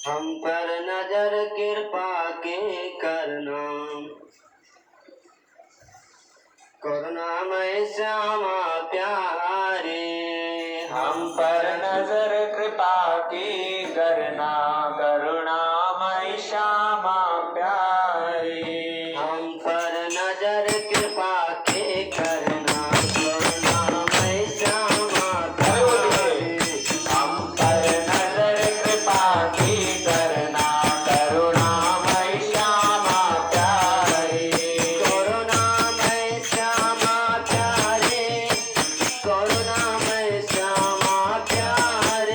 हम पर नजर कृपा के करना, करुणामय श्यामा प्यारे। हम पर नजर कृपा की करना, करुणामय श्यामा प्यारे। हम पर नजर कृपा के करना, करुणामय श्यामा प्यारे। हम पर नजर कृपा की करना, करुणामय श्यामा प्यारे। करुणामय श्यामा प्यारे, करुणामय श्यामा प्यारे।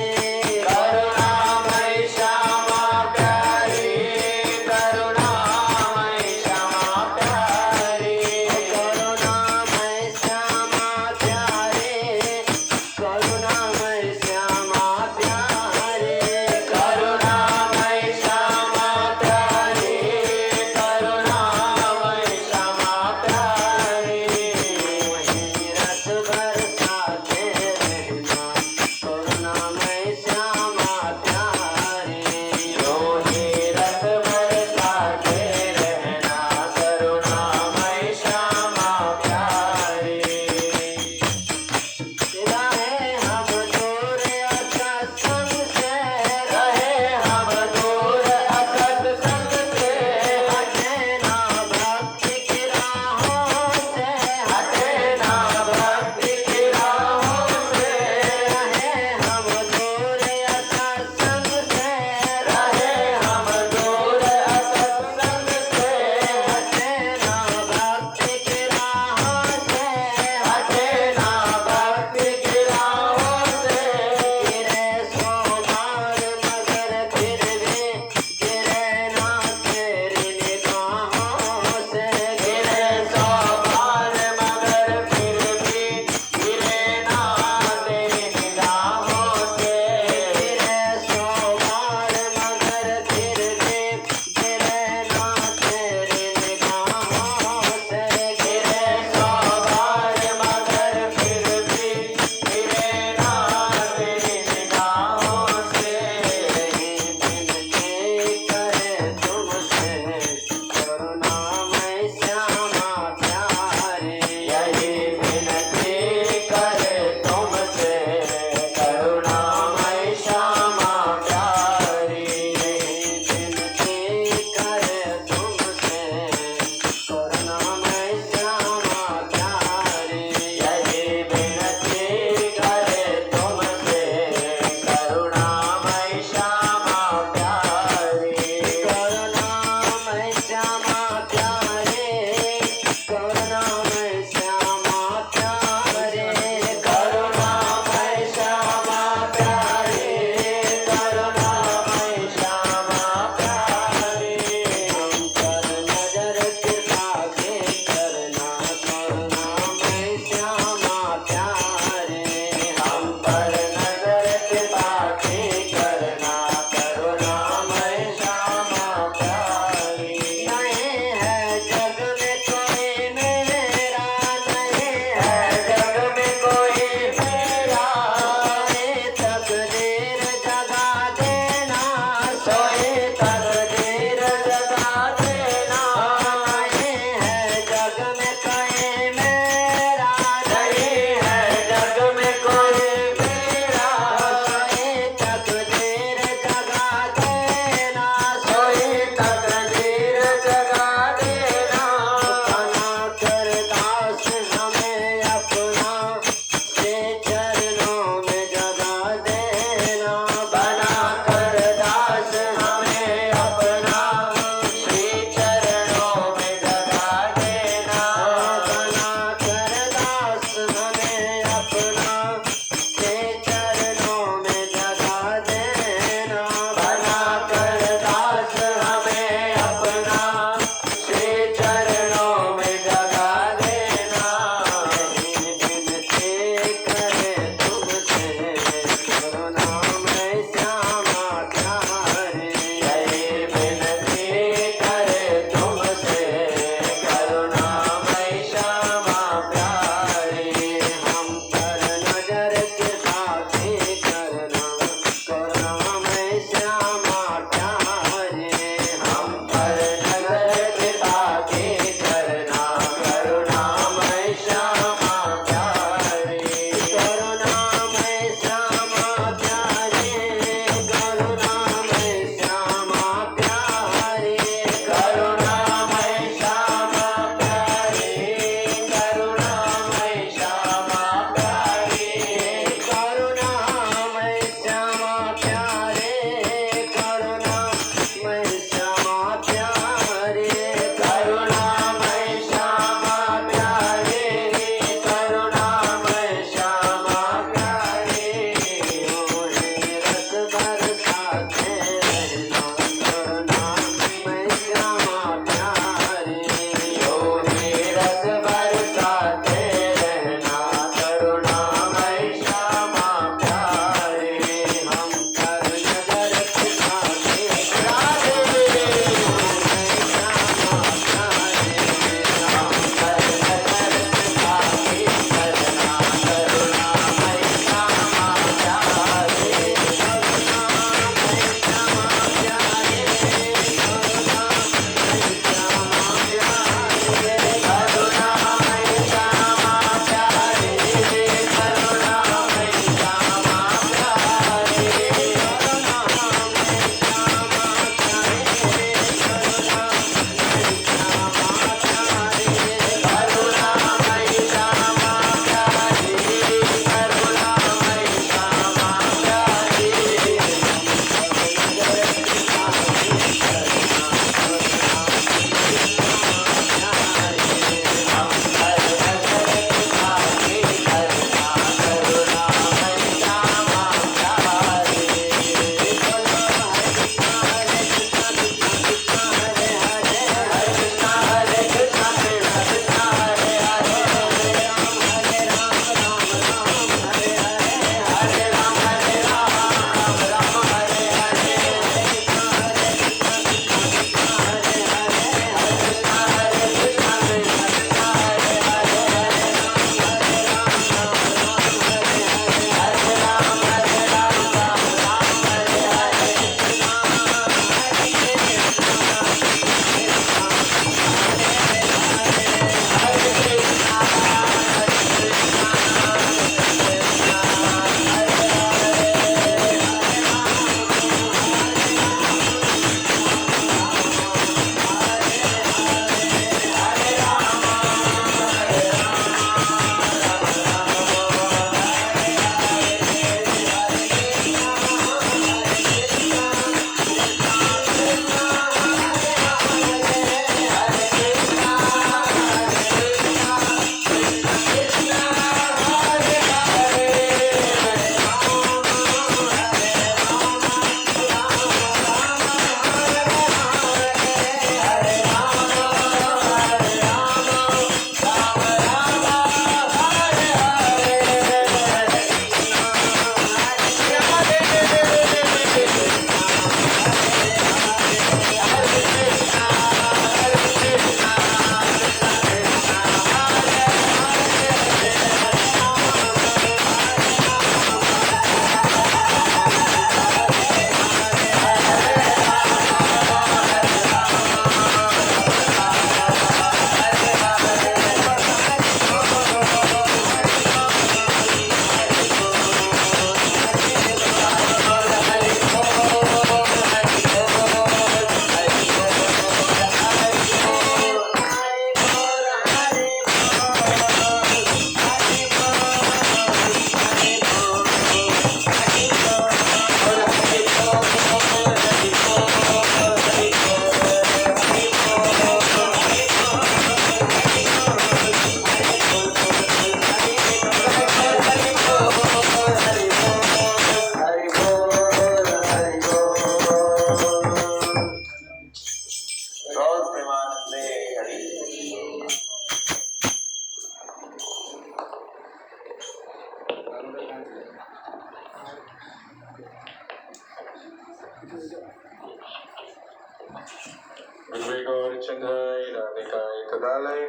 गौरचंद्राय राधिकाय तदालय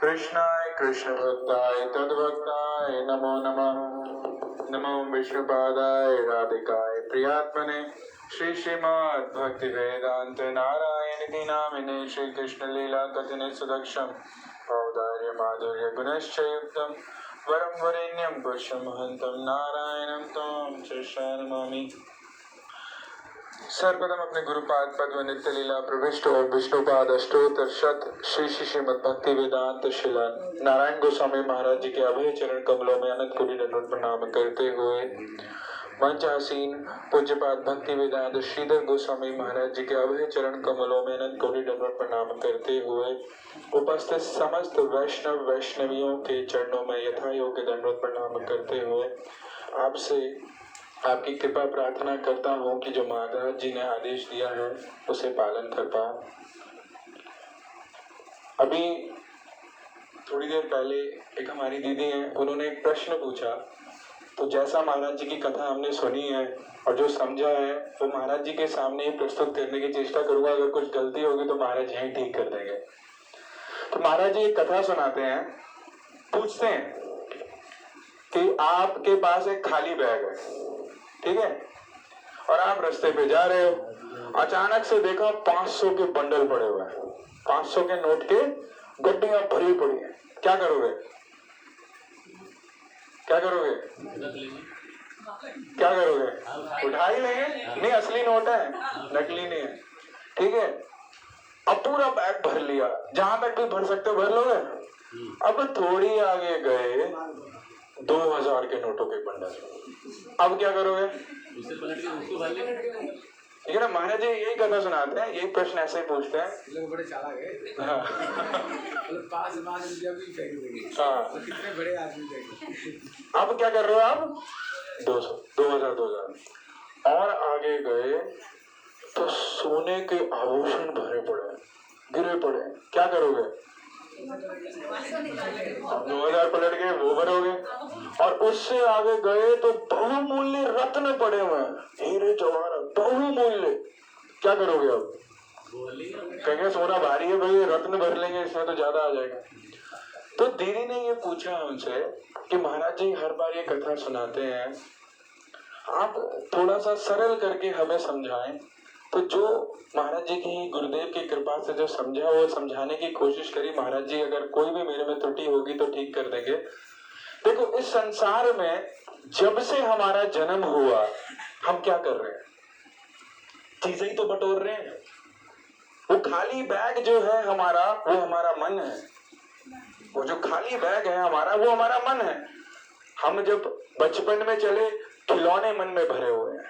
कृष्णाय कृष्ण भक्ताय तद्भक्ताय नमो नमः। नमो विष्णुपादाय राधिकाय प्रियात्मने श्री श्रीमद् भक्ति वेदांत नारायण की नामिने श्री कृष्ण लीला कथने सुदक्षम औदार्य माधुर्य गुणश्च युक्तम वरम वरेण्यम पुष्यम हंतम नारायणम तम नमामि। सर्वप्रथम अपने गुरुपाद पद व नित्य लीला प्रविष्ट और विष्णुपाद अष्टोत्तर शत श्री श्रीमद् भक्ति वेदांत शिला नारायण गोस्वामी महाराज जी के अभय चरण कमलों में अनंत कोटि दंडवत प्रणाम करते हुए मंच आसीन पूज्यपाद भक्ति वेदांत श्रीधर गोस्वामी महाराज जी के अभय चरण कमलों में अनंत कोटि दंडवत प्रणाम करते हुए उपस्थित समस्त वैष्णव वैष्णवियों के चरणों में यथा योग्य दंडवत प्रणाम करते हुए आपसे आपकी कृपा प्रार्थना करता हूँ कि जो महाराज जी ने आदेश दिया है उसे पालन कर पाऊं। अभी थोड़ी देर पहले एक हमारी दीदी हैं, उन्होंने एक प्रश्न पूछा, तो जैसा महाराज जी की कथा हमने सुनी है और जो समझा है वो महाराज जी के सामने ही प्रस्तुत करने की चेष्टा करूंगा। अगर कुछ गलती होगी तो महाराज यही ठीक कर देंगे। तो महाराज जी एक कथा सुनाते हैं, पूछते हैं कि आपके पास एक खाली बैग है, ठीक है, और आप रास्ते पे जा रहे हो, अचानक से देखा 500 के बंडल पड़े हुए हैं, 500 के नोट के गड्डियां भरी पड़ी हैं। क्या करोगे? क्या करोगे? क्या करोगे? उठा ही लेंगे? नहीं, असली नोट है, नकली नहीं है, ठीक है। अब पूरा बैग भर लिया, जहां तक भी भर सकते हो भर लोगे। अब थोड़ी आगे गए 2000 के नोटों के बंडल, अब क्या करोगे? ठीक है ना, महाराज जी यही कथा सुनाते हैं, यही प्रश्न ऐसे ही पूछते हैं। लोग बड़े चालाक हैं। हाँ। मतलब 5 रुपया भी फेंक देंगे। हाँ। तो कितने बड़े आदमी थे। अब क्या कर रहे हो आप? 200, 2000 और आगे गए तो सोने के आभूषण भरे पड़े, गिरे पड़े, क्या करोगे? 2000 पलट गए, वो भरोगे। और उससे आगे गए तो बहुमूल्य रत्न पड़े हुए हैं, हीरे जवाहरात बहुमूल्य, क्या करोगे? अब कहेंगे सोना भारी है भाई, रत्न भर लेंगे, इसमें तो ज्यादा आ जाएगा। तो दीदी ने ये पूछा हमसे कि महाराज जी हर बार ये कथा सुनाते हैं, आप थोड़ा सा सरल करके हमें समझाएं। तो जो महाराज जी की गुरुदेव की कृपा से जो समझा वो समझाने की कोशिश करी। महाराज जी अगर कोई भी मेरे में त्रुटि होगी तो ठीक कर देंगे। देखो, इस संसार में जब से हमारा जन्म हुआ हम क्या कर रहे हैं? चीजें ही तो बटोर रहे हैं। वो खाली बैग जो है हमारा, वो हमारा मन है। वो जो खाली बैग है हमारा, वो हमारा मन है। हम जब बचपन में चले, खिलौने मन में भरे हुए हैं,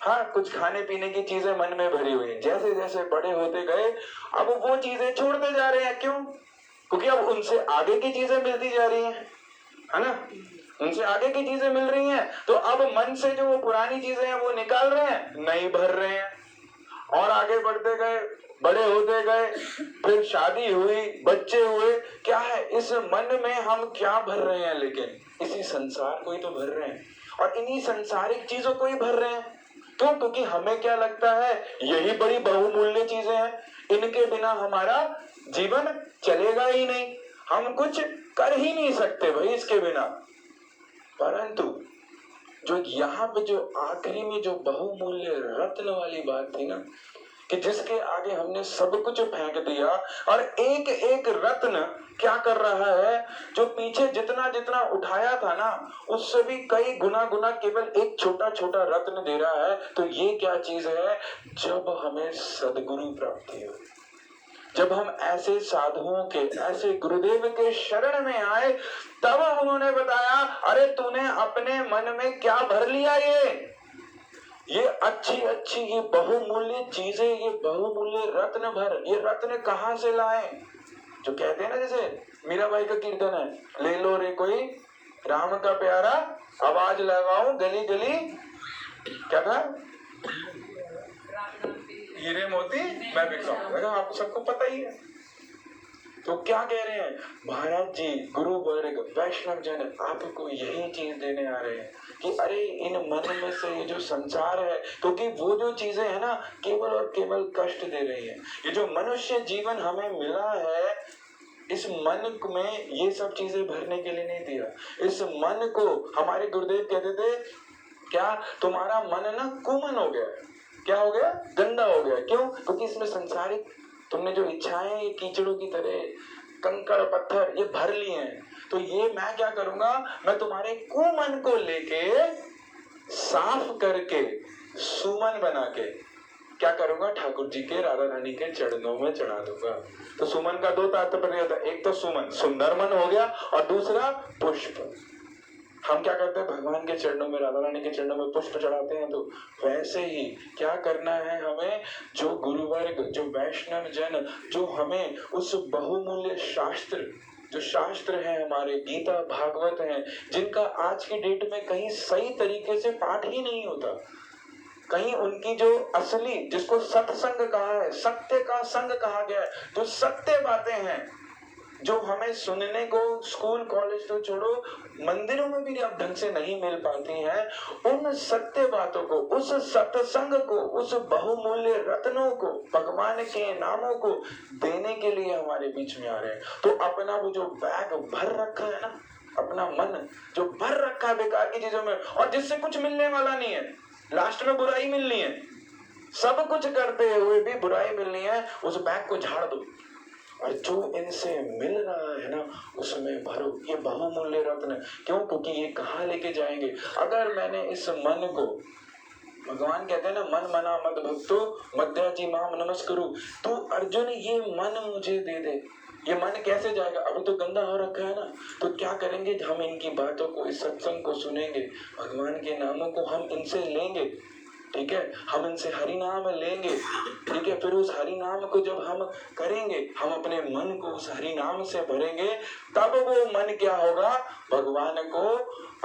हाँ, कुछ खाने पीने की चीजें मन में भरी हुई हैं। जैसे जैसे बड़े होते गए अब वो चीजें छोड़ते जा रहे हैं। क्यों? क्योंकि अब उनसे आगे की चीजें मिलती जा रही हैं, है ना, उनसे आगे की चीजें मिल रही हैं। तो अब मन से जो वो पुरानी चीजें हैं वो निकाल रहे हैं, नहीं भर रहे हैं। और आगे बढ़ते गए, बड़े होते गए, फिर शादी हुई, बच्चे हुए, क्या है इस मन में हम क्या भर रहे हैं? लेकिन इसी संसार को ही तो भर रहे हैं और इन्हीं संसारिक चीजों को ही भर रहे हैं। क्यों? क्योंकि हमें क्या लगता है यही बड़ी बहुमूल्य चीजें हैं, इनके बिना हमारा जीवन चलेगा ही नहीं, हम कुछ कर ही नहीं सकते भाई इसके बिना। परंतु जो यहाँ पे जो आखिरी में जो बहुमूल्य रत्न वाली बात थी ना, कि जिसके आगे हमने सब कुछ फेंक दिया और एक एक रत्न क्या कर रहा है, जो पीछे जितना जितना उठाया था ना उससे भी कई गुना गुना केवल एक छोटा छोटा रत्न दे रहा है। तो ये क्या चीज है? जब हमें सद्गुरु प्राप्ति हो, जब हम ऐसे साधुओं के, ऐसे गुरुदेव के शरण में आए, तब उन्होंने बताया, अरे तूने अपने मन में क्या भर लिया? ये अच्छी अच्छी ये बहुमूल्य चीजें, ये बहुमूल्य रत्न भर, ये रत्न कहाँ से लाए? जो कहते हैं ना, जैसे मीराबाई का कीर्तन है, ले लो रे कोई राम का प्यारा, आवाज लगाऊं गली गली, क्या था? हीरे मोती मैं बिकवाऊं। आप सबको पता ही है। तो क्या कह रहे हैं महाराज जी, गुरु वर्ग वैष्णव जन आपको यही चीज देने आ रहे हैं कि अरे इन मन में से ये जो संसार है, क्योंकि वो जो चीजें है ना केवल और केवल कष्ट दे रही है। ये जो मनुष्य जीवन हमें मिला है, इस मन में ये सब चीजें भरने के लिए नहीं दिया। इस मन को हमारे गुरुदेव कहते थे क्या, तुम्हारा मन ना कुमन हो गया। क्या हो गया? गंदा हो गया। क्यों? क्योंकि इसमें संसारिक तुमने जो इच्छाएं ये कीचड़ों की तरह कंकड़ पत्थर ये भर लिए हैं। तो ये मैं क्या करूंगा, मैं तुम्हारे कुमन को लेके साफ करके सुमन बना के क्या करूंगा, ठाकुर जी के राधा रानी के चरणों में चढ़ा दूंगा। तो सुमन का दो तात्पर्य होता है, एक तो सुमन सुंदर मन हो गया और दूसरा पुष्प। हम क्या करते हैं, भगवान के चरणों में राधा रानी के चरणों में पुष्प चढ़ाते हैं। तो वैसे ही क्या करना है हमें, जो गुरुवर्ग जो वैष्णव जन जो हमें उस बहुमूल्य शास्त्र, जो शास्त्र है हमारे गीता भागवत हैं, जिनका आज की डेट में कहीं सही तरीके से पाठ ही नहीं होता, कहीं उनकी जो असली, जिसको सत्संग कहा है, सत्य का संग कहा गया है, जो सत्य बातें हैं जो हमें सुनने को स्कूल कॉलेज तो छोड़ो मंदिरों में भी अब ढंग से नहीं मिल पाती हैं, उन सत्य बातों को, उस सत्संग को, उस बहुमूल्य रत्नों को, भगवान के नामों को देने के लिए हमारे बीच में आ रहे हैं। तो अपना वो जो बैग भर रखा है ना, अपना मन जो भर रखा है बेकार की चीजों में, और जिससे कुछ मिलने वाला नहीं है, लास्ट में बुराई मिलनी है, सब कुछ करते हुए भी बुराई मिलनी है, उस बैग को झाड़ दो और जो इनसे मिल रहा है ना उसमें भरो। ये बहुमूल्य रत्न। क्यों? क्योंकि ये कहाँ लेके जाएंगे। अगर मैंने इस मन को, भगवान कहते हैं ना मन मना मद भक्तो मध्याजी माम नमस्करू, तो अर्जुन ये मन मुझे दे दे। ये मन कैसे जाएगा, अभी तो गंदा हो रखा है ना। तो क्या करेंगे, हम इनकी बातों को, इस सत्संग को सुनेंगे, भगवान के नामों को हम इनसे लेंगे, ठीक है, हम इनसे हरि नाम लेंगे, ठीक है, फिर उस हरि नाम को जब हम करेंगे, हम अपने मन को उस हरि नाम से भरेंगे, तब वो मन क्या होगा, भगवान को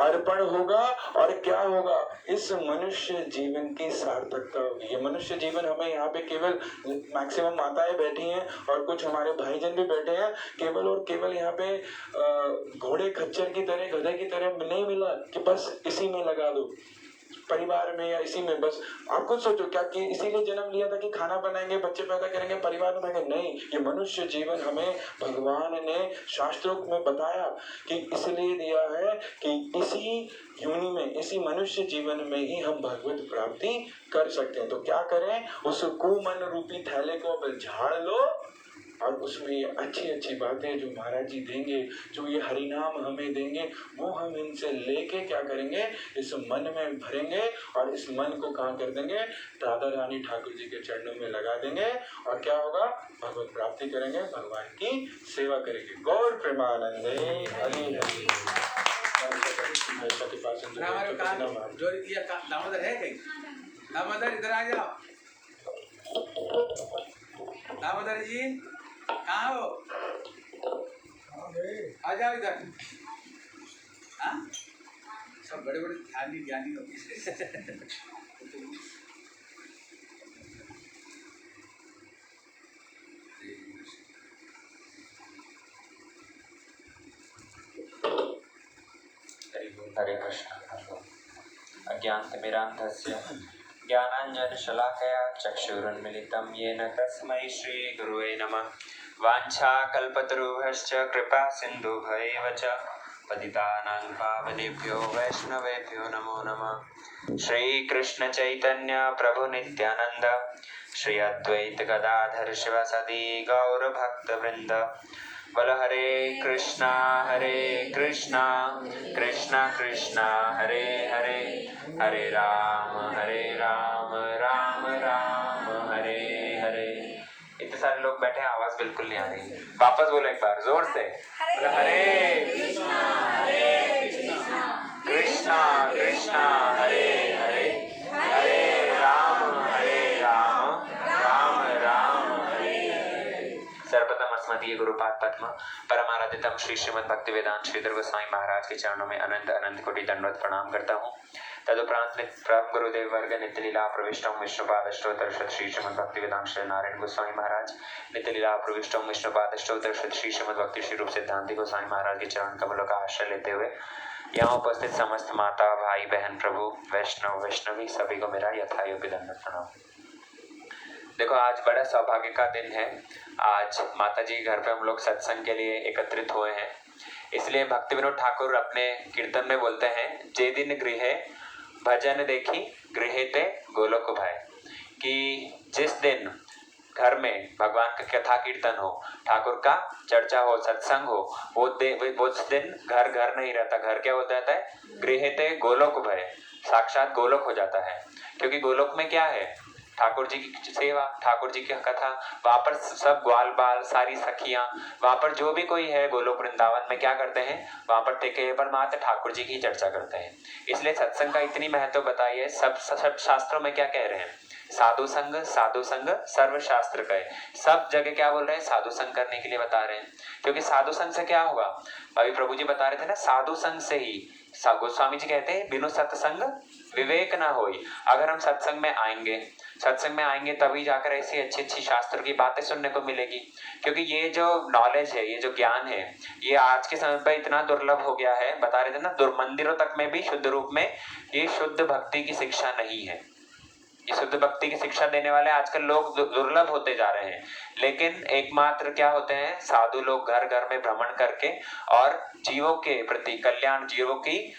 अर्पण होगा। और क्या होगा, इस मनुष्य जीवन की सार्थकता होगी। ये मनुष्य जीवन हमें यहाँ पे केवल मैक्सिमम माताएं बैठी हैं और कुछ हमारे भाईजन भी बैठे हैं, केवल और केवल यहाँ पे घोड़े खच्चर की तरह, गधे की तरह नहीं मिला कि बस इसी में लगा दो, परिवार में या इसी में बस। आप खुद सोचो, क्या कि इसीलिए जन्म लिया था कि खाना बनाएंगे, बच्चे पैदा करेंगे, परिवार बनाएंगे? नहीं, ये मनुष्य जीवन हमें भगवान ने शास्त्रों में बताया कि इसलिए दिया है कि इसी योनि में, इसी मनुष्य जीवन में ही हम भगवत प्राप्ति कर सकते हैं। तो क्या करें, उस कुमन रूपी थैले को अब झाड़ लो और उसमें ये अच्छी अच्छी बातें जो महाराज जी देंगे, जो ये हरिनाम हमें देंगे, वो हम इनसे लेके क्या करेंगे, इस मन में भरेंगे और इस मन को कहाँ कर देंगे, राधा रानी ठाकुर जी के चरणों में लगा देंगे। और क्या होगा, भगवत प्राप्ति करेंगे, भगवान की सेवा करेंगे। गौर प्रेमानंदे हरि हरि। दामोदर है कहीं? दामोदर इधर आ जाओ। दामोदर जी कहाँ हो? आ जाओ इधर। हाँ, सब बड़े बड़े ध्यानी ज्ञानी होते हैं। हरे कृष्ण। अज्ञानतिमिरान्धस्य ज्ञानाञ्जनशलाकया चक्षुरुन्मिलितं येन तस्मै श्रीगुरुवे नमः। वाञ्छाकल्पतरुभ्यश्च कृपा सिन्धुभ्यैव च पतितानां पावनेभ्यो वैष्णवेभ्यो नमो नमः। श्रीकृष्ण चैतन्य प्रभु नित्यानंद, श्री अद्वैत गदाधर शिवसदि गौरभक्तवृंद। बोलो हरे कृष्णा कृष्णा कृष्णा हरे हरे, हरे राम राम राम हरे हरे। इतने सारे लोग बैठे हैं, आवाज बिल्कुल नहीं आ रही। वापस बोलो एक बार जोर से, हरे कृष्णा कृष्णा हरे हरे, हरे राम राम राम हरे हरे। सर्वप्रथम अस्मदीय गुरुपाद पद्म परमाराधितम श्री श्रीमद् भक्ति वेदांत श्री गोस्वामी महाराज के चरणों में अनंत अनंत कोटि दंडवत प्रणाम करता हूँ तदुपरांत परम गुरुदेव वर्ग नित्य लीला प्रविष्टम विष्णुपाद अष्टोत्तर शत श्री श्रीमद् भक्ति वेदांत श्री नारायण गोस्वामी महाराज नित्य लीला प्रविष्टम विष्णुपाद अष्टोत्तर शत श्री श्रीमद् भक्ति श्री रूप सिद्धांति गोस्वामी महाराज के चरण कमलों का आश्रय लेते हुए यहाँ उपस्थित समस्त माता भाई बहन प्रभु वैष्णव वैष्णवी सभी को मेरा यथायोग्य दंडवत प्रणाम। देखो आज बड़ा सौभाग्य का दिन है। आज माता जी घर पे हम लोग सत्संग के लिए एकत्रित हुए हैं। इसलिए भक्ति विनोद ठाकुर अपने कीर्तन में बोलते हैं, जे दिन गृहे भजन देखी गृहे ते गोलोक भाई, कि जिस दिन घर में भगवान का कथा कीर्तन हो, ठाकुर का चर्चा हो, सत्संग हो, वो दिन घर घर नहीं रहता। घर क्या हो जाता है? गृहे ते गोलोक भय, साक्षात गोलोक हो जाता है। क्योंकि गोलोक में क्या है? ठाकुर जी की सेवा, ठाकुर जी की कथा, वहां पर सब ग्वाल बाल सारी सखियां, वहां पर जो भी कोई है गोलोक वृंदावन में क्या करते हैं? वहां पर केवल मात्र ठाकुर जी की चर्चा करते हैं। इसलिए सत्संग का इतनी महत्व बताइए। सब शास्त्रों में क्या कह रहे हैं? साधु संग सर्व शास्त्र कहे। सब जगह क्या बोल रहे हैं? साधु संग करने के लिए बता रहे हैं। क्योंकि साधु संग से क्या होगा? अभी प्रभु जी बता रहे थे ना, साधु संग से ही, गोस्वामी जी कहते हैं बिनु सत्संग विवेक ना होई। अगर हम सत्संग में आएंगे तभी जाकर ऐसी अच्छी अच्छी शास्त्र की बातें सुनने को मिलेगी। क्योंकि ये जो नॉलेज है, ये जो ज्ञान है, ये आज के समय पर इतना दुर्लभ हो गया है। बता रहे थे ना, मंदिरों तक में भी शुद्ध रूप में ये शुद्ध भक्ति की शिक्षा नहीं है। ये शुद्ध भक्ति की शिक्षा देने वाले आजकल लोग दुर्लभ होते जा रहे हैं। लेकिन एकमात्र क्या होते हैं? साधु लोग घर घर में भ्रमण करके और जीवों के प्रति कल्याण, जीवों की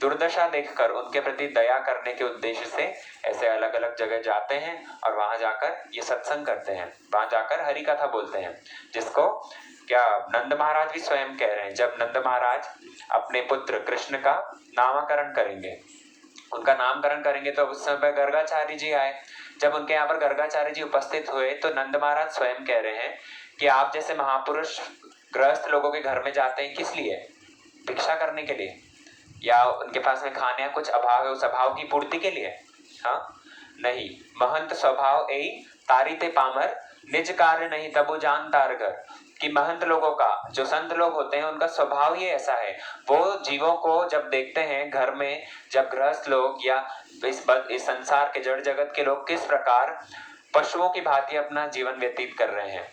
दुर्दशा देखकर उनके प्रति दया करने के उद्देश्य से ऐसे अलग अलग जगह जाते हैं और वहां जाकर ये सत्संग करते हैं, वहां जाकर हरि कथा बोलते हैं। जिसको क्या नंद महाराज भी स्वयं कह रहे हैं। जब नंद महाराज अपने पुत्र कृष्ण का नामकरण करेंगे, उनका नामकरण करेंगे, तो उस समय गर्गाचार्य जी आए। जब उनके यहाँ पर गर्गाचार्य जी उपस्थित हुए तो नंद महाराज स्वयं कह रहे हैं कि आप जैसे महापुरुष गृहस्थ लोगों के घर में जाते हैं, किस लिए? भिक्षा करने के लिए, या उनके पास में खाने कुछ अभाव है, उस अभाव की पूर्ति के लिए? हाँ नहीं। महंत स्वभाव यही तारीते पामर, निज कार्य नहीं तबु जान तार घर। कि महंत लोगों का, जो संत लोग होते हैं, उनका स्वभाव ही ऐसा है। वो जीवों को जब देखते हैं घर में, जब गृहस्थ लोग या इस संसार के जड़ जगत के लोग किस प्रकार पशुओं की भांति अपना जीवन व्यतीत कर रहे हैं,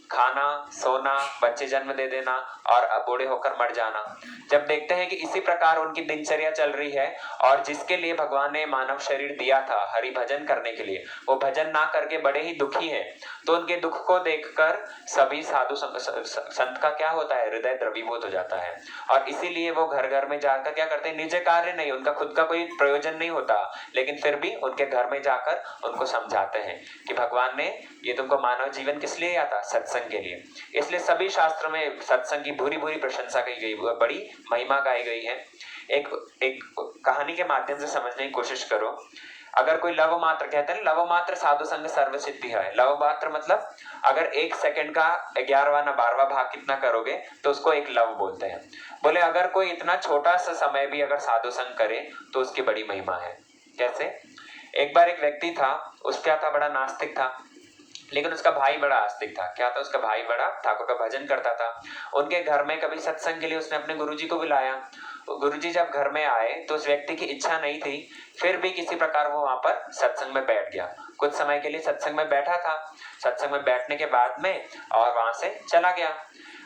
खाना, सोना, बच्चे जन्म दे देना और बूढ़े होकर मर जाना, जब देखते हैं कि इसी प्रकार उनकी दिनचर्या चल रही है, और जिसके लिए भगवान ने मानव शरीर दिया था हरि भजन करने के लिए, वो भजन ना करके बड़े ही दुखी हैं, तो उनके दुख को देखकर सभी साधु संत का क्या होता है? हृदय द्रवीभूत हो जाता है। और इसीलिए वो घर घर में जाकर क्या करते हैं? निज कार्य नहीं, उनका खुद का कोई प्रयोजन नहीं होता, लेकिन फिर भी उनके घर में जाकर उनको समझाते हैं कि भगवान ने ये तुमको मानव जीवन किस लिए आता? सत्संग के लिए। इसलिए सभी शास्त्रों में सत्संग की भूरी भूरी प्रशंसा की गई, बड़ी महिमा गाई गई है। एक कहानी के माध्यम से समझने की कोशिश करो। अगर कोई लव मात्र, कहते हैं लव मात्र साधु संग सर्व सिद्धि है। लव मात्र मतलब अगर 1 सेकंड का 11वां ना 12वां भाग कितना करोगे तो उसको एक लव बोलते हैं। बोले अगर कोई इतना छोटा सा समय भी अगर साधु संग करे तो उसकी बड़ी महिमा है। कैसे? एक बार एक व्यक्ति था, उसका था बड़ा नास्तिक था, लेकिन उसका भाई बड़ा आस्तिक था। क्या था? उसका भाई बड़ा ठाकुर का भजन करता था। उनके घर में कभी सत्संग के लिए उसने अपने गुरुजी को बुलाया। गुरुजी जब घर में आए तो उस व्यक्ति की इच्छा नहीं थी, फिर भी किसी प्रकार वो वहां पर सत्संग में बैठ गया। कुछ समय के लिए सत्संग में बैठा था। सत्संग में बैठने के बाद में और वहां से चला गया।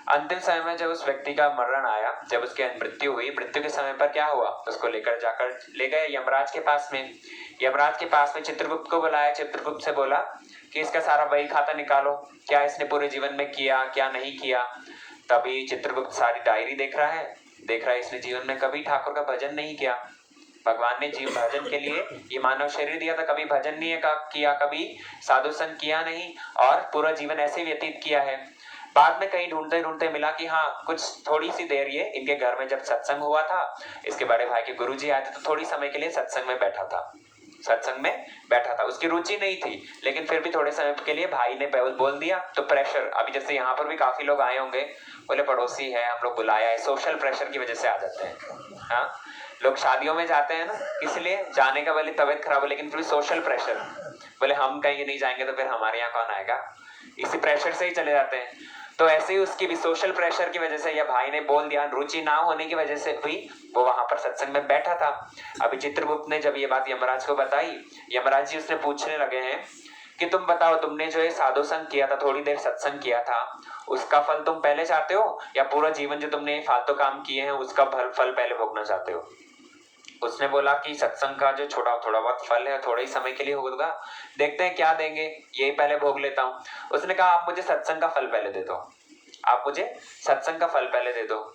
अंतिम समय में जब उस व्यक्ति का मरण आया, जब उसकी मृत्यु हुई, मृत्यु के समय पर क्या हुआ? उसको लेकर जाकर ले गए यमराज के पास में। यमराज के पास में चित्रगुप्त को बुलाया। चित्रगुप्त से बोला कि इसका सारा बही खाता निकालो, क्या इसने पूरे जीवन में किया, क्या नहीं किया। तभी चित्रगुप्त सारी डायरी देख रहा है इसने जीवन में कभी ठाकुर का भजन नहीं किया। भगवान ने जीव भजन के लिए ये मानव शरीर दिया था, कभी भजन नहीं किया, कभी साधु संग किया नहीं, और पूरा जीवन ऐसे व्यतीत किया है। बाद में कहीं ढूंढते ढूंढते मिला कि हाँ, कुछ थोड़ी सी देर ये इनके घर में जब सत्संग हुआ था, इसके बड़े भाई के गुरुजी आए थे, तो थोड़ी समय के लिए सत्संग में बैठा था। उसकी रुचि नहीं थी, लेकिन फिर भी थोड़े समय के लिए भाई ने बोल दिया तो प्रेशर, अभी जैसे यहाँ पर भी काफी लोग आए होंगे, बोले पड़ोसी है, हम लोग बुलाया है, सोशल प्रेशर की वजह से आ जाते हैं। हाँ, लोग शादियों में जाते हैं ना, किस लिए जाने का, भले तबीयत खराब हो लेकिन फिर सोशल प्रेशर, बोले हम कहीं नहीं जाएंगे तो फिर हमारे यहाँ कौन आएगा, इसी प्रेशर से ही चले जाते हैं। तो ऐसे ही उसकी भी सोशल प्रेशर की वजह से, या भाई ने बोल दिया, रुचि ना होने की वजह से भी वो वहां पर सत्संग में बैठा था। अभी चित्रगुप्त ने जब ये बात यमराज को बताई, यमराज जी उसने पूछने लगे हैं कि तुम बताओ, तुमने जो ये साधु संग किया था, थोड़ी देर सत्संग किया था, उसका फल तुम पहले चाहते हो या पूरा जीवन जो तुमने फालतू काम किए हैं उसका फल पहले भोगना चाहते हो? उसने बोला कि सत्संग का जो थोड़ा बहुत फल है थोड़े ही समय के लिए होगा, देखते हैं क्या देंगे, यही पहले भोग लेता हूँ। उसने कहा आप मुझे सत्संग का फल पहले दे दो, आप मुझे सत्संग का फल पहले दे दो।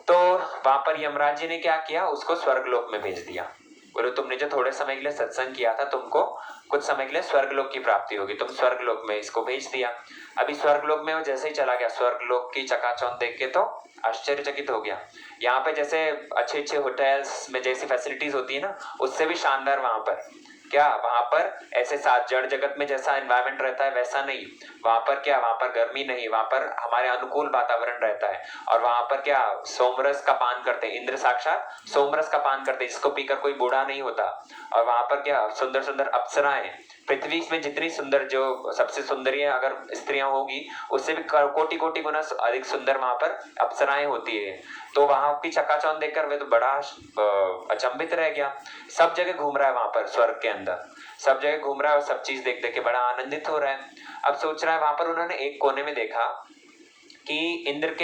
तो वहां पर यमराज जी ने क्या किया, उसको स्वर्गलोक में भेज दिया। बोले तुमने जो थोड़े समय के लिए सत्संग किया था, तुमको कुछ समय के लिए स्वर्गलोक की प्राप्ति होगी, तुम स्वर्गलोक में इसको भेज दिया। अभी स्वर्गलोक में वो जैसे ही चला गया, स्वर्गलोक की चकाचौंध देख के तो आश्चर्यचकित हो गया। यहाँ पे जैसे अच्छे होटल्स में जैसी फैसिलिटीज होती है ना, उससे भी शानदार वहां पर क्या, वहां पर ऐसे साथ जड़ जगत में जैसा एनवायरमेंट रहता है वैसा नहीं। वहां पर क्या, वहां पर गर्मी नहीं, वहां पर हमारे अनुकूल वातावरण रहता है। और वहां पर क्या, सोमरस का पान करते हैं, इंद्र साक्षात सोमरस का पान करते हैं, जिसको पीकर कोई बूढ़ा नहीं होता। और वहां पर क्या, सुंदर सुंदर अप्सराएं, पृथ्वी में जितनी सुंदर, जो सबसे सुंदरी अगर स्त्रियां होगी उससे भी कोटि कोटि गुना अधिक सुंदर वहां पर अप्सराएं होती है। तो वहां की चकाचौंध देखकर वे तो बड़ा अचंभित रह गया। सब जगह घूम रहा है वहां पर, स्वर्ग के अंदर सब जगह घूम रहा है और सब चीज देख देख के बड़ा आनंदित हो रहा है। अब सोच रहा है, वहां पर उन्होंने एक कोने में देखा कि इंद्र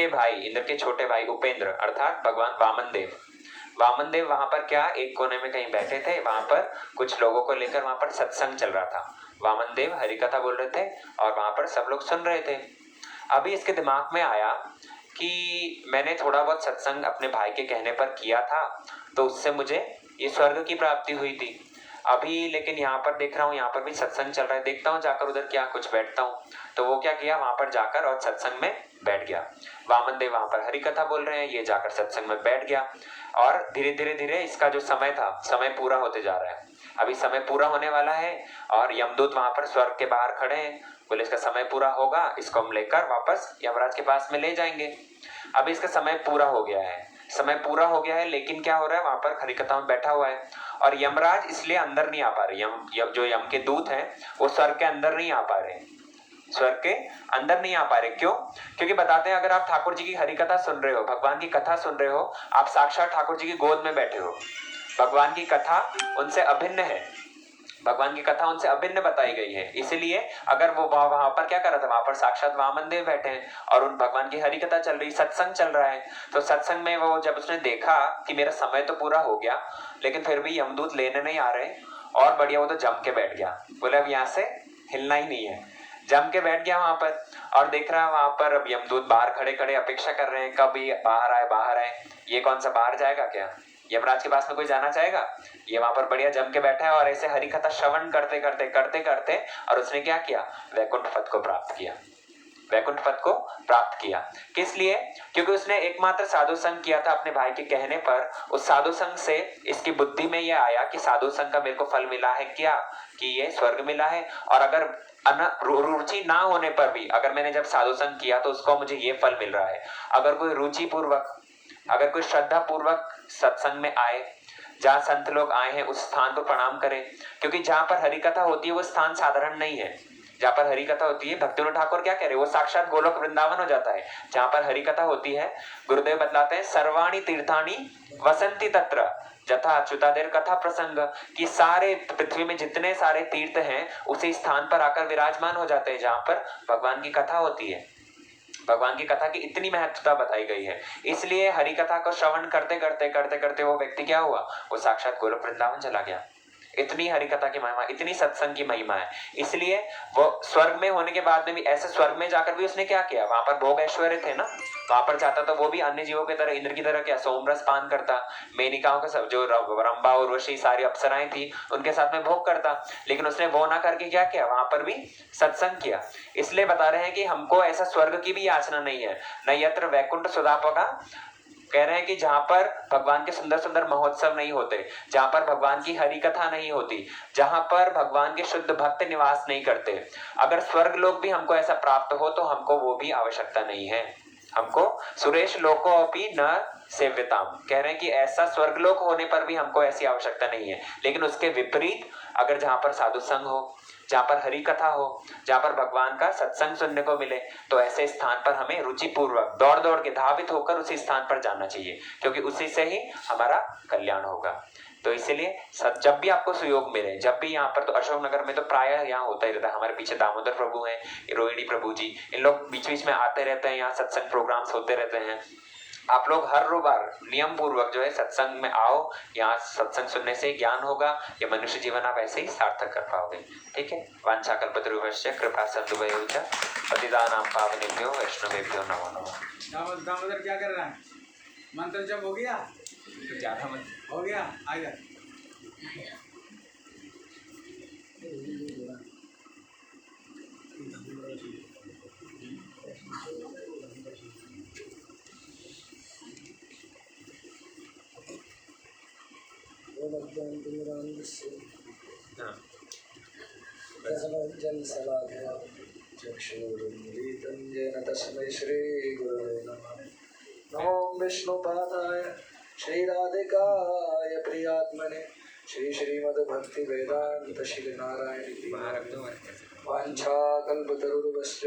के छोटे भाई उपेंद्र अर्थात भगवान वामन देव वहां पर क्या, एक कोने में कहीं बैठे थे। वहां पर कुछ लोगों को लेकर वहां पर सत्संग चल रहा था। वामन देव हरि कथा बोल रहे थे और वहां पर सब लोग सुन रहे थे। अभी इसके दिमाग में आया कि मैंने थोड़ा बहुत सत्संग अपने भाई के कहने पर किया था, तो उससे मुझे ये स्वर्ग की प्राप्ति हुई थी। अभी लेकिन यहाँ पर देख रहा हूँ, यहाँ पर भी सत्संग चल रहा है, देखता हूँ जाकर उधर क्या कुछ बैठता हूँ। तो वो क्या किया, वहां पर जाकर और सत्संग में बैठ गया। वामन देव वहां पर हरि कथा बोल रहे हैं, ये जाकर सत्संग में बैठ गया। और धीरे धीरे इसका जो समय था, समय पूरा होते जा रहा है। अभी समय पूरा होने वाला है और यमदूत वहां पर स्वर्ग के बाहर खड़े हैं। बोले इसका समय पूरा होगा, इसको हम लेकर वापस यमराज के पास में ले जाएंगे। अभी इसका समय पूरा हो गया है, लेकिन क्या हो रहा है, वहां पर हरि कथा में बैठा हुआ है और यमराज इसलिए अंदर नहीं आ पा रहे। जो यम के दूत हैं वो स्वर्ग के अंदर नहीं आ पा रहे, क्यों? क्योंकि बताते हैं, अगर आप ठाकुर जी की हरि कथा सुन रहे हो, भगवान की कथा सुन रहे हो, आप साक्षात ठाकुर जी की गोद में बैठे हो। भगवान की कथा उनसे अभिन्न है, भगवान की कथा उनसे अभिन्न बताई गई है। इसलिए अगर वो वहां पर क्या कर रहा था, वहां पर साक्षात वामन देव बैठे हैं और उन भगवान की हरि कथा चल रही, सत्संग चल रहा है। तो सत्संग में वो जब उसने देखा कि मेरा समय तो पूरा हो गया लेकिन फिर भी यमदूत लेने नहीं आ रहे, और बढ़िया वो तो जम के बैठ गया। बोले अब यहाँ से हिलना ही नहीं है, जम के बैठ गया वहां पर। और देख रहा है वहां पर अब यमदूत बाहर खड़े खड़े अपेक्षा कर रहे हैं, कब ये बाहर आए। ये कौन सा बाहर जाएगा क्या, यमराज के पास में कोई जाना चाहेगा? ये वहां पर बढ़िया जम के बैठा है और ऐसे हरि कथा श्रवण करते करते और उसने क्या किया, वैकुंठ पद को प्राप्त किया। किस लिए? क्योंकि उसने एकमात्र साधु संग किया था अपने भाई के कहने पर। उस साधु संग से इसकी बुद्धि में यह आया कि साधु संग का मेरे को फल मिला है क्या, कि ये स्वर्ग मिला है। और अगर रुचि ना होने पर भी अगर मैंने जब साधु संग किया तो उसको मुझे ये फल मिल रहा है। अगर कोई रुचि पूर्वक, अगर कोई श्रद्धा पूर्वक सत्संग में आए, जहाँ संत लोग आए हैं उस स्थान को प्रणाम करें। क्योंकि जहां पर हरि कथा होती है वो स्थान साधारण नहीं है। जहाँ पर हरि कथा होती है, भक्तिविनोद ठाकुर क्या कह रहे हैं, वो साक्षात गोलोक वृंदावन हो जाता है। जहाँ पर हरि कथा होती है, गुरुदेव बतलाते हैं, सर्वाणी तीर्थानी वसंती तत्र जथा अच्युतादेर कथा प्रसंग, कि सारे पृथ्वी में जितने सारे तीर्थ हैं उसी स्थान पर आकर विराजमान हो जाते हैं जहाँ पर भगवान की कथा होती है। भगवान की कथा की इतनी महत्वता बताई गई है। इसलिए हरि कथा को श्रवण करते करते वो व्यक्ति क्या हुआ, वो साक्षात गोलोक वृंदावन चला गया। इतनी हरि कथा की महिमा, इतनी सत्संग की महिमा है। इसलिए वो स्वर्ग में होने के बाद में भी, ऐसे स्वर्ग में जाकर भी उसने क्या किया, वहां पर भोग ऐश्वर्य थे ना, वहां पर चाहता तो वो भी अन्य जीवों की तरह, इंद्र की तरह क्या सोमरस पान करता, मेनिकाओं के सब जो रंभा और उर्वशी सारी अप्सराएं थी उनके साथ में भोग करता। लेकिन उसने वो ना करके क्या किया, वहां पर भी सत्संग किया। इसलिए बता रहे हैं कि हमको ऐसा स्वर्ग की भी याचना नहीं है। न यत्र वैकुंठ सुधापका, कह रहे हैं कि जहां पर भगवान के सुंदर सुंदर महोत्सव नहीं होते, जहां पर भगवान की हरि कथा नहीं होती, जहां पर भगवान के शुद्ध भक्त निवास नहीं करते, अगर स्वर्ग लोग भी हमको ऐसा प्राप्त हो तो हमको वो भी आवश्यकता नहीं है। हमको सुरेश लोको अपि न सेव्यताम, कह रहे हैं कि ऐसा स्वर्गलोक होने पर भी हमको ऐसी आवश्यकता नहीं है। लेकिन उसके विपरीत अगर जहां पर साधु संग हो, जहां पर हरि कथा हो, जहां पर भगवान का सत्संग सुनने को मिले, तो ऐसे स्थान पर हमें रुचि पूर्वक दौड़ दौड़ के धावित होकर उसी स्थान पर जाना चाहिए, क्योंकि उसी से ही हमारा कल्याण होगा। तो इसीलिए जब भी आपको सुयोग मिले, जब भी यहाँ पर, तो अशोकनगर में तो प्राय यहाँ होता ही रहता है। हमारे पीछे दामोदर प्रभु हैं, रोहिणी प्रभु जी, इन लोग बीच बीच में आते रहते हैं, यहाँ सत्संग प्रोग्राम्स होते रहते हैं। आप लोग हर बार नियम पूर्वक जो है सत्संग में आओ, यहाँ सत्संग सुनने से ज्ञान होगा, ये मनुष्य जीवन आप ऐसे ही सार्थक कर पाओगे। ठीक है। वांछा कल्पतरुभ्यश्च कृपा सिन्धुभ्यो पतितानां पावनेभ्यो वैष्णवेभ्यो नमो नमः। दामोदर क्या कर रहा है? मंत्र जब हो गया? तो ज्यादा मत हो गया, आएगा। चक्षुरुन्मीलितं तस्मै श्रीगुरवे नमः। नमो विष्णुपादाय श्रीराधिकाय प्रियात्मने श्री श्रीमद्भक्तिवेदान्त श्री नारायण वाञ्छाकल्पतरुर्भश्च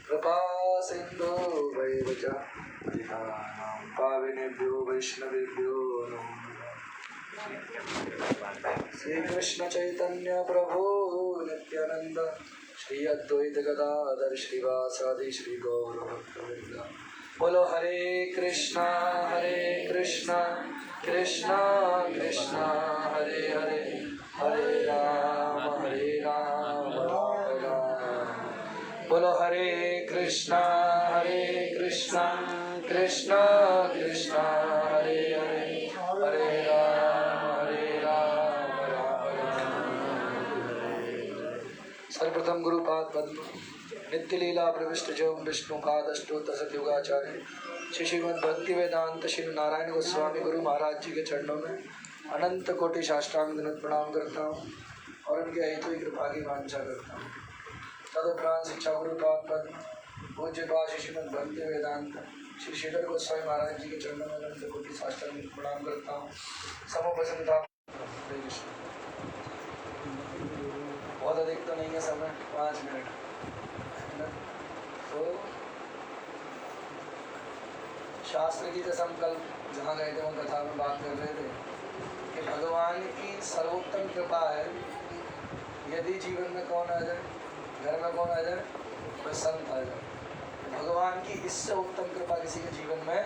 कृपा सिन्धुभैव च पतितानां पावनेभ्यो वैष्णवेभ्यो नमो नमः। श्री कृष्ण चैतन्य प्रभु नित्यानंद श्री अद्वैत गदाधर श्रीवासादि श्री गौर भक्तवृंद। बोलो हरे कृष्णा कृष्णा कृष्णा हरे हरे, हरे राम राम राम। बोलो हरे कृष्णा कृष्णा कृष्णा हरे हरे, हरे राम राम राम। सर्वप्रथम गुरुपाद पद्म नित्य लीला प्रविष्ट जो विष्णु पादष्टोत्तर सतयुगाचार्य श्री श्रीमद भक्ति वेदांत श्री नारायण गोस्वामी गुरु महाराज जी के चरणों में अनंत कोटि साष्टांग दंडवत प्रणाम करता हूँ और उनके हित कृपा की वांछा करता हूँ। तदुपरांत शिक्षा गुरुपाद पद्म पूज्य पाद श्री श्रीमद भक्ति वेदांत श्री श्रीधर गोस्वामी महाराज जी के चरणों में अनंत कोटि साष्टांग दंडवत प्रणाम करता हूँ। समोपसंता बहुत अधिक तो नहीं है समय, 5 मिनट। तो शास्त्र की जैसे हम कल जहाँ गए थे वो कथा में बात कर रहे थे कि भगवान की सर्वोत्तम कृपा है। यदि जीवन में कौन आ जाए, घर में कौन आ जाए, कोई संत आ जाए, भगवान की इससे उत्तम कृपा किसी के जीवन में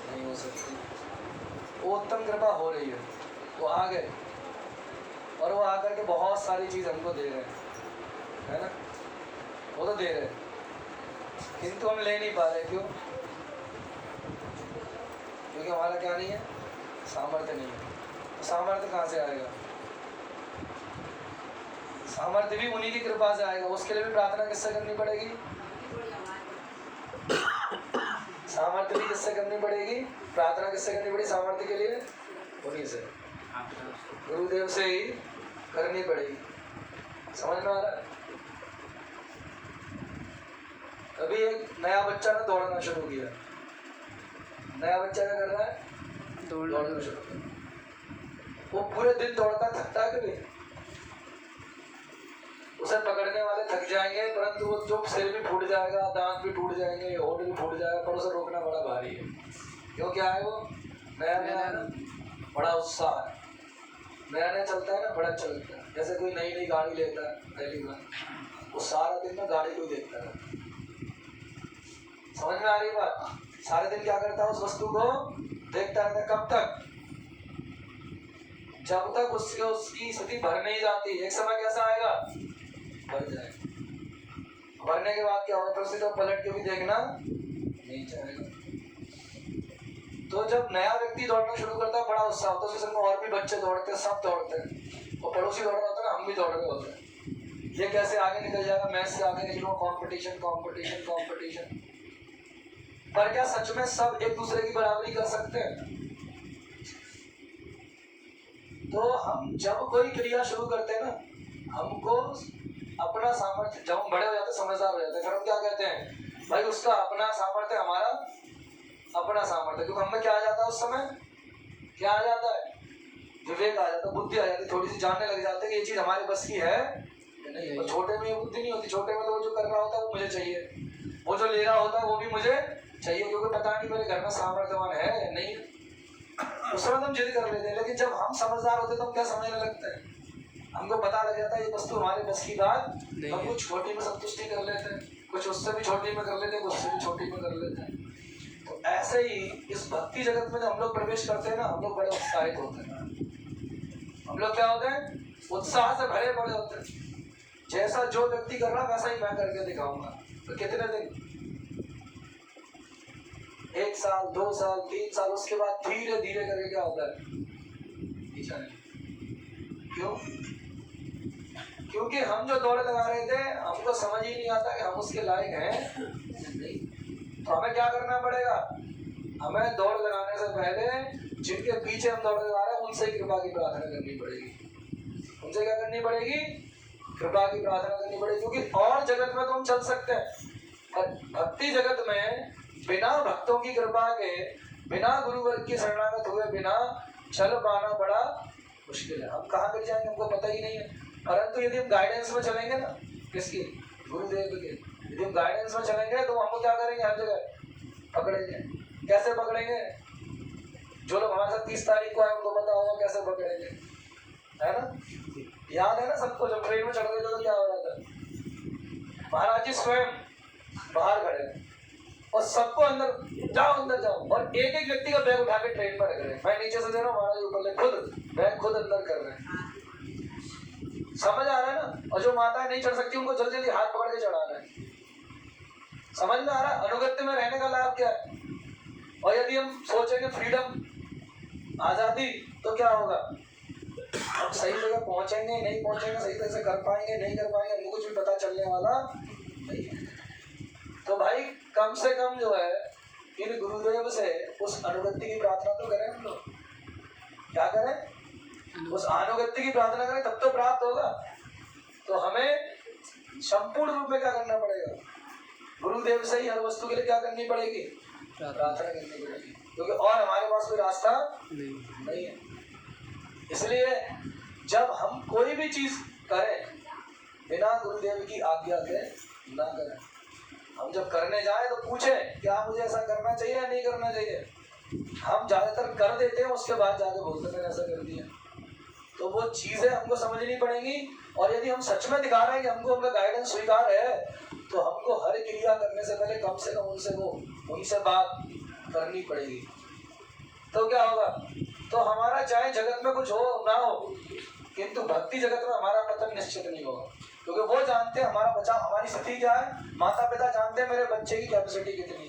नहीं हो सकती। वो उत्तम कृपा हो रही है, वो आ गए और वो आकर के बहुत सारी चीज़ हमको दे रहे हैं, है ना। वो तो दे रहे हैं किंतु हम ले नहीं पा रहे। क्यों? क्योंकि हमारा क्या नहीं है, सामर्थ्य नहीं है। तो सामर्थ्य कहाँ से आएगा? सामर्थ्य भी उन्हीं की कृपा से आएगा। उसके लिए भी प्रार्थना किससे करनी पड़ेगी? सामर्थ्य भी किससे करनी पड़ेगी? प्रार्थना किससे करनी पड़ेगी सामर्थ्य के लिए? उन्हीं से, गुरुदेव से ही करनी पड़ेगी। समझ में आ रहा है? अभी एक नया बच्चा ने दौड़ना शुरू किया। नया बच्चा क्या कर रहा है? दौड़ना शुरू किया। वो पूरे दिन दौड़ता थकता है कभी? उसे पकड़ने वाले थक जाएंगे, परंतु वो जो सिर भी फूट जाएगा, दांत भी टूट जाएंगे, होठ भी फूट जाएगा, पर उसे रोकना बड़ा भारी है। क्यों? क्या है वो? नया है ना, बड़ा उत्साह है। नया चलता है ना, बड़ा चलता है। जैसे कोई नई नई गाड़ी लेता है पहली बार, वो सारा दिन ना गाड़ी को देखता है। समझ में आ रही बात? सारे दिन क्या करता है? उस वस्तु को देखता रहता है। कब तक? जब तक उसकी स्थिति भर नहीं जाती। एक समय कैसा आएगा? भर जाएगा। भरने के बाद क्या होगा? फिर से तो पलट के भी देखना नहीं चाहेगा। तो जब नया व्यक्ति दौड़ना शुरू करता है, बड़ा उत्साह होता है। उसके संग और भी बच्चे दौड़ते हैं, सब दौड़ते हैं। और पड़ोसी दौड़ रहा होता है ना, हम भी दौड़ रहे होते हैं। ये कैसे आगे निकल जाएगा, मैं इससे आगे निकलूंगा, कंपटीशन कंपटीशन कंपटीशन। पर क्या सच में सब एक दूसरे की बराबरी कर सकते हैं? तो हम जब कोई क्रिया शुरू करते हैं ना, हमको अपना सामर्थ्य, जब हम बड़े हो जाते हैं, समझदार हो जाते हैं, फिर हम क्या कहते हैं? भाई उसका अपना सामर्थ्य हमारा अपना सामर्थ्य, क्योंकि हमें क्या आ जाता है उस समय, क्या आ जाता है, विवेक आ जाता है, बुद्धि आ जाती है, थोड़ी सी जानने लग जाते हैं कि ये चीज हमारे बस की है नहीं। और छोटे में ये बुद्धि नहीं होती, छोटे में तो वो जो कर रहा होता है वो मुझे चाहिए, वो जो ले रहा होता है वो भी मुझे चाहिए, क्योंकि पता नहीं मेरे घर में सामर्थ्यवान है या नहीं। उस समय हम जिद कर लेते हैं, लेकिन जब हम समझदार होते हैं तो हम क्या समझने लगते हैं, हमको पता लग जाता है ये वस्तु हमारे बस की बात, हम कुछ छोटी में संतुष्टि कर लेते हैं, कुछ उससे भी छोटी में कर लेते हैं, कुछ उससे भी छोटी में कर लेते हैं। तो ऐसे ही इस भक्ति जगत में जब हम लोग प्रवेश करते हैं ना, हम लोग बड़े उत्साहित होते हैं। हम लोग क्या होते हैं, उत्साह से भरे पड़े होते हैं। जैसा जो व्यक्ति कर रहा वैसा ही मैं करके दिखाऊंगा। तो कितने दिन, 1 साल 2 साल 3 साल, उसके बाद धीरे धीरे करके क्या होता है, क्यों? क्योंकि हम जो दौड़ लगा रहे थे हमको समझ ही नहीं आता कि हम उसके लायक हैं नहीं। तो हमें क्या करना पड़ेगा, हमें दौड़ लगाने से पहले जिनके पीछे हम दौड़ लगा रहे हैं उनसे कृपा की प्रार्थना करनी पड़ेगी। उनसे क्या करनी पड़ेगी, कृपा की प्रार्थना करनी पड़ेगी। क्योंकि और जगत में तो हम चल सकते हैं, पर भक्ति जगत में बिना भक्तों की कृपा के, बिना गुरुवर्ग की शरणागत हुए बिना चल पाना बड़ा मुश्किल है। हम कहाँ मिल जाएंगे हमको पता ही नहीं है। परंतु यदि हम गाइडेंस में चलेंगे ना, किसकी, गुरुदेव के, यदि हम गाइडेंस में चलेंगे तो हमको क्या करेंगे, हर जगह पकड़ेंगे। कैसे पकड़ेंगे, जो लोग हमारे साथ 30 तारीख को आए उनको पता होगा कैसे पकड़ेंगे, है ना? याद है ना सबको, जब ट्रेन में चढ़ गए तो क्या हो रहा था, महाराज जी स्वयं बाहर खड़े और सबको अंदर जाओ, और एक एक व्यक्ति का बैग उठा के ट्रेन पर रख रहे हैं। मैं नीचे से दे रहा हूँ, महाराज ऊपर खुद बैग खुद अंदर कर रहे हैं। समझ आ रहा है ना? और जो माताएं नहीं चढ़ सकती उनको जल्दी जल्दी हाथ पकड़ के चढ़ा रहे हैं। समझ में आ रहा है अनुगत्य में रहने का लाभ क्या है? और यदि हम सोचेंगे फ्रीडम, आजादी, तो क्या होगा, हम सही जगह पहुंचेंगे नहीं पहुंचेंगे, सही तरह से कर पाएंगे नहीं कर पाएंगे, हमको कुछ भी पता चलने वाला नहीं है। तो भाई कम से कम जो है इन गुरुदेव से उस अनुगत्य की प्रार्थना तो करें हम लोग। क्या करें, उस अनुगत्य की प्रार्थना करें, तब तो प्राप्त होगा। तो हमें संपूर्ण रूप में क्या करना पड़ेगा, गुरुदेव से ही हर वस्तु के लिए क्या करनी पड़ेगी, प्रार्थना करनी पड़ेगी, क्योंकि और हमारे पास कोई रास्ता नहीं है। इसलिए जब हम कोई भी चीज करें बिना गुरुदेव की आज्ञा के ना करें। हम जब करने जाए तो पूछें क्या मुझे ऐसा करना चाहिए या नहीं करना चाहिए। हम ज्यादातर कर देते हैं, उसके बाद जाके बोलते हैं ऐसा कर दिया। तो वो चीजें हमको समझनी पड़ेंगी। और यदि हम सच में दिखा रहे हैं कि हमको उनका गाइडेंस स्वीकार है, तो हमको हर क्रिया करने से पहले कम से कम उनसे बात करनी पड़ेगी। तो क्या होगा, तो हमारा चाहे जगत में कुछ हो ना हो, किंतु भक्ति जगत में हमारा पतन निश्चित नहीं होगा। क्योंकि वो जानते हैं हमारा बच्चा, हमारी स्थिति क्या है, माता पिता जानते हैं मेरे बच्चे की कैपेसिटी कितनी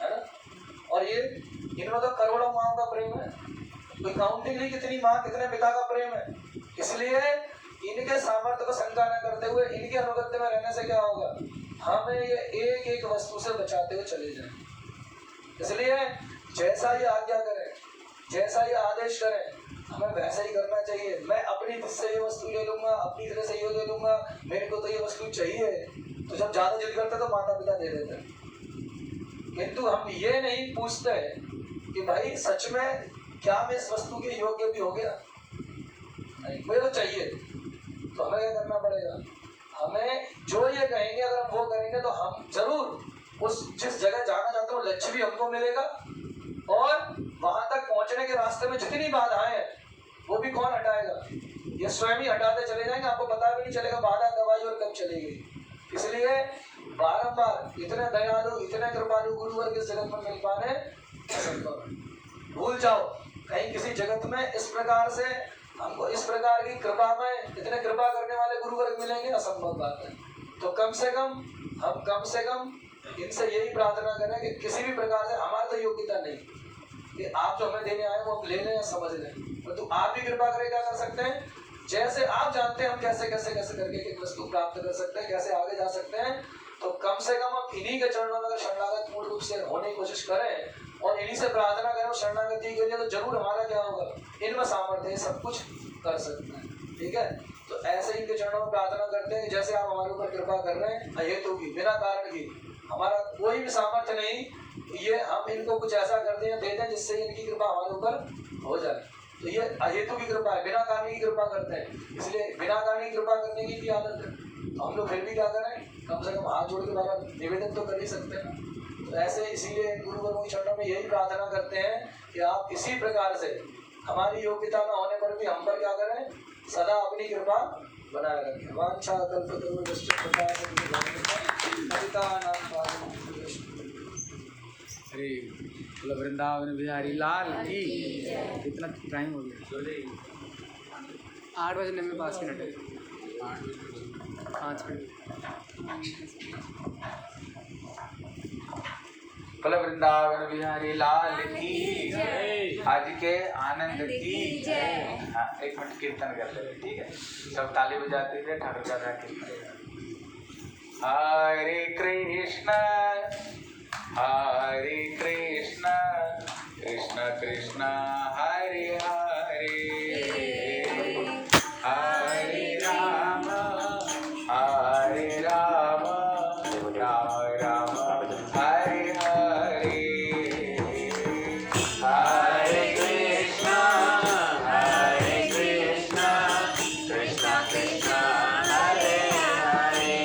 है ना? और ये इनमें तो करोड़ों माँ का प्रेम है, कोई काउंटिंग नहीं कितनी माँ कितने पिता का प्रेम है। इसलिए इनके सामर्थ्य को शंका न करते हुए इनके अनुगत्य में रहने से क्या होगा, हमें ये एक एक वस्तु से बचाते हुए चले जाएं। इसलिए जैसा ये आज्ञा करें, जैसा ये आदेश करें, हमें वैसा ही करना चाहिए। मैं अपनी तरफ से ये वस्तु ले लूंगा, अपनी तरह से ये ले लूंगा, मेरे को तो ये वस्तु चाहिए। तो जब ज्यादा जिद करते तो माता पिता दे देते हैं, किंतु हम ये नहीं पूछते कि भाई सच में क्या मैं इस वस्तु के योग्य भी हो गया, नहीं मुझे तो चाहिए। तो हमें क्या करना पड़ेगा, हमें जो ये कहेंगे अगर हम वो करेंगे तो हम जरूर उस जिस जगह जाना चाहते हो लक्ष्य भी हमको मिलेगा। और वहां तक पहुंचने के रास्ते में जितनी बाधाएं हैं वो भी कौन हटाएगा, ये स्वयं ही हटाते चले जाएंगे। आपको पता भी नहीं चलेगा बाधा कब आई और कब चली गई। इसलिए बारंबार इतने दयालु इतने कृपालु गुरुवर के जगत में मिल पाने असंभव। भूल जाओ कहीं किसी जगत में इस प्रकार से हमको इस प्रकार की कृपा में इतने कृपा करने वाले गुरुवर्ग मिलेंगे, असंभव बात है। तो कम से कम इनसे यही प्रार्थना करें कि किसी भी प्रकार से हमारी तो योग्यता नहीं कि आप जो हमें देने आए वो हम ले लें या समझ लें, परंतु आप भी कृपा करें क्या कर सकते हैं, जैसे आप जानते हैं हम कैसे कैसे कैसे करके एक वस्तु प्राप्त कर सकते हैं, कैसे आगे जा सकते हैं। तो कम से कम हम इन्हीं के चरणों में अगर शरणागत पूर्ण रूप से होने की कोशिश करें और इन्हीं से प्रार्थना करें शरणागति के लिए, तो जरूर हमारा क्या होगा, इनमें सामर्थ्य सब कुछ कर सकते हैं। ठीक है, तो ऐसे इनके चरणों में प्रार्थना करते हैं जैसे आप हमारे ऊपर कृपा कर रहे हैं, अहेतु की बिना कारण की, हमारा कोई भी सामर्थ्य नहीं, ये हम इनको कुछ ऐसा करते हैं देते हैं जिससे इनकी कृपा हमारे ऊपर हो जाए। तो ये अहेतु की कृपा है, बिना कारण की कृपा करते हैं, इसलिए बिना कारण की कृपा करने की भी आदत है। तो हम लोग फिर भी क्या करें, कम से कम हाथ जोड़ के बाबा निवेदन तो कर ही सकते हैं। तो ऐसे इसीलिए गुरुवरों की शरणों में यही प्रार्थना करते हैं कि आप इसी प्रकार से हमारी योग्यता न होने पर भी हम पर क्या करें, सदा अपनी कृपा बनाए रखें। वांछा कल्पतरुभ्यश्च कृपा अरे बोला वृंदावन बिहारी लाल की। कितना टाइम हो गया? 8 बजने में 5 मिनट है। 5 मिनट। बोला वृंदावन बिहारी लाल की जय। आज के आनंद की जय। हाँ, 1 मिनट कीर्तन कर ले, ठीक है? सब ताली बजाते थे, ठाकुर का कीर्तन। हरे कृष्ण कृष्ण कृष्ण हरे हरे, हरे राम राम राम हरे हरे, हरे कृष्ण कृष्ण कृष्ण हरे हरे,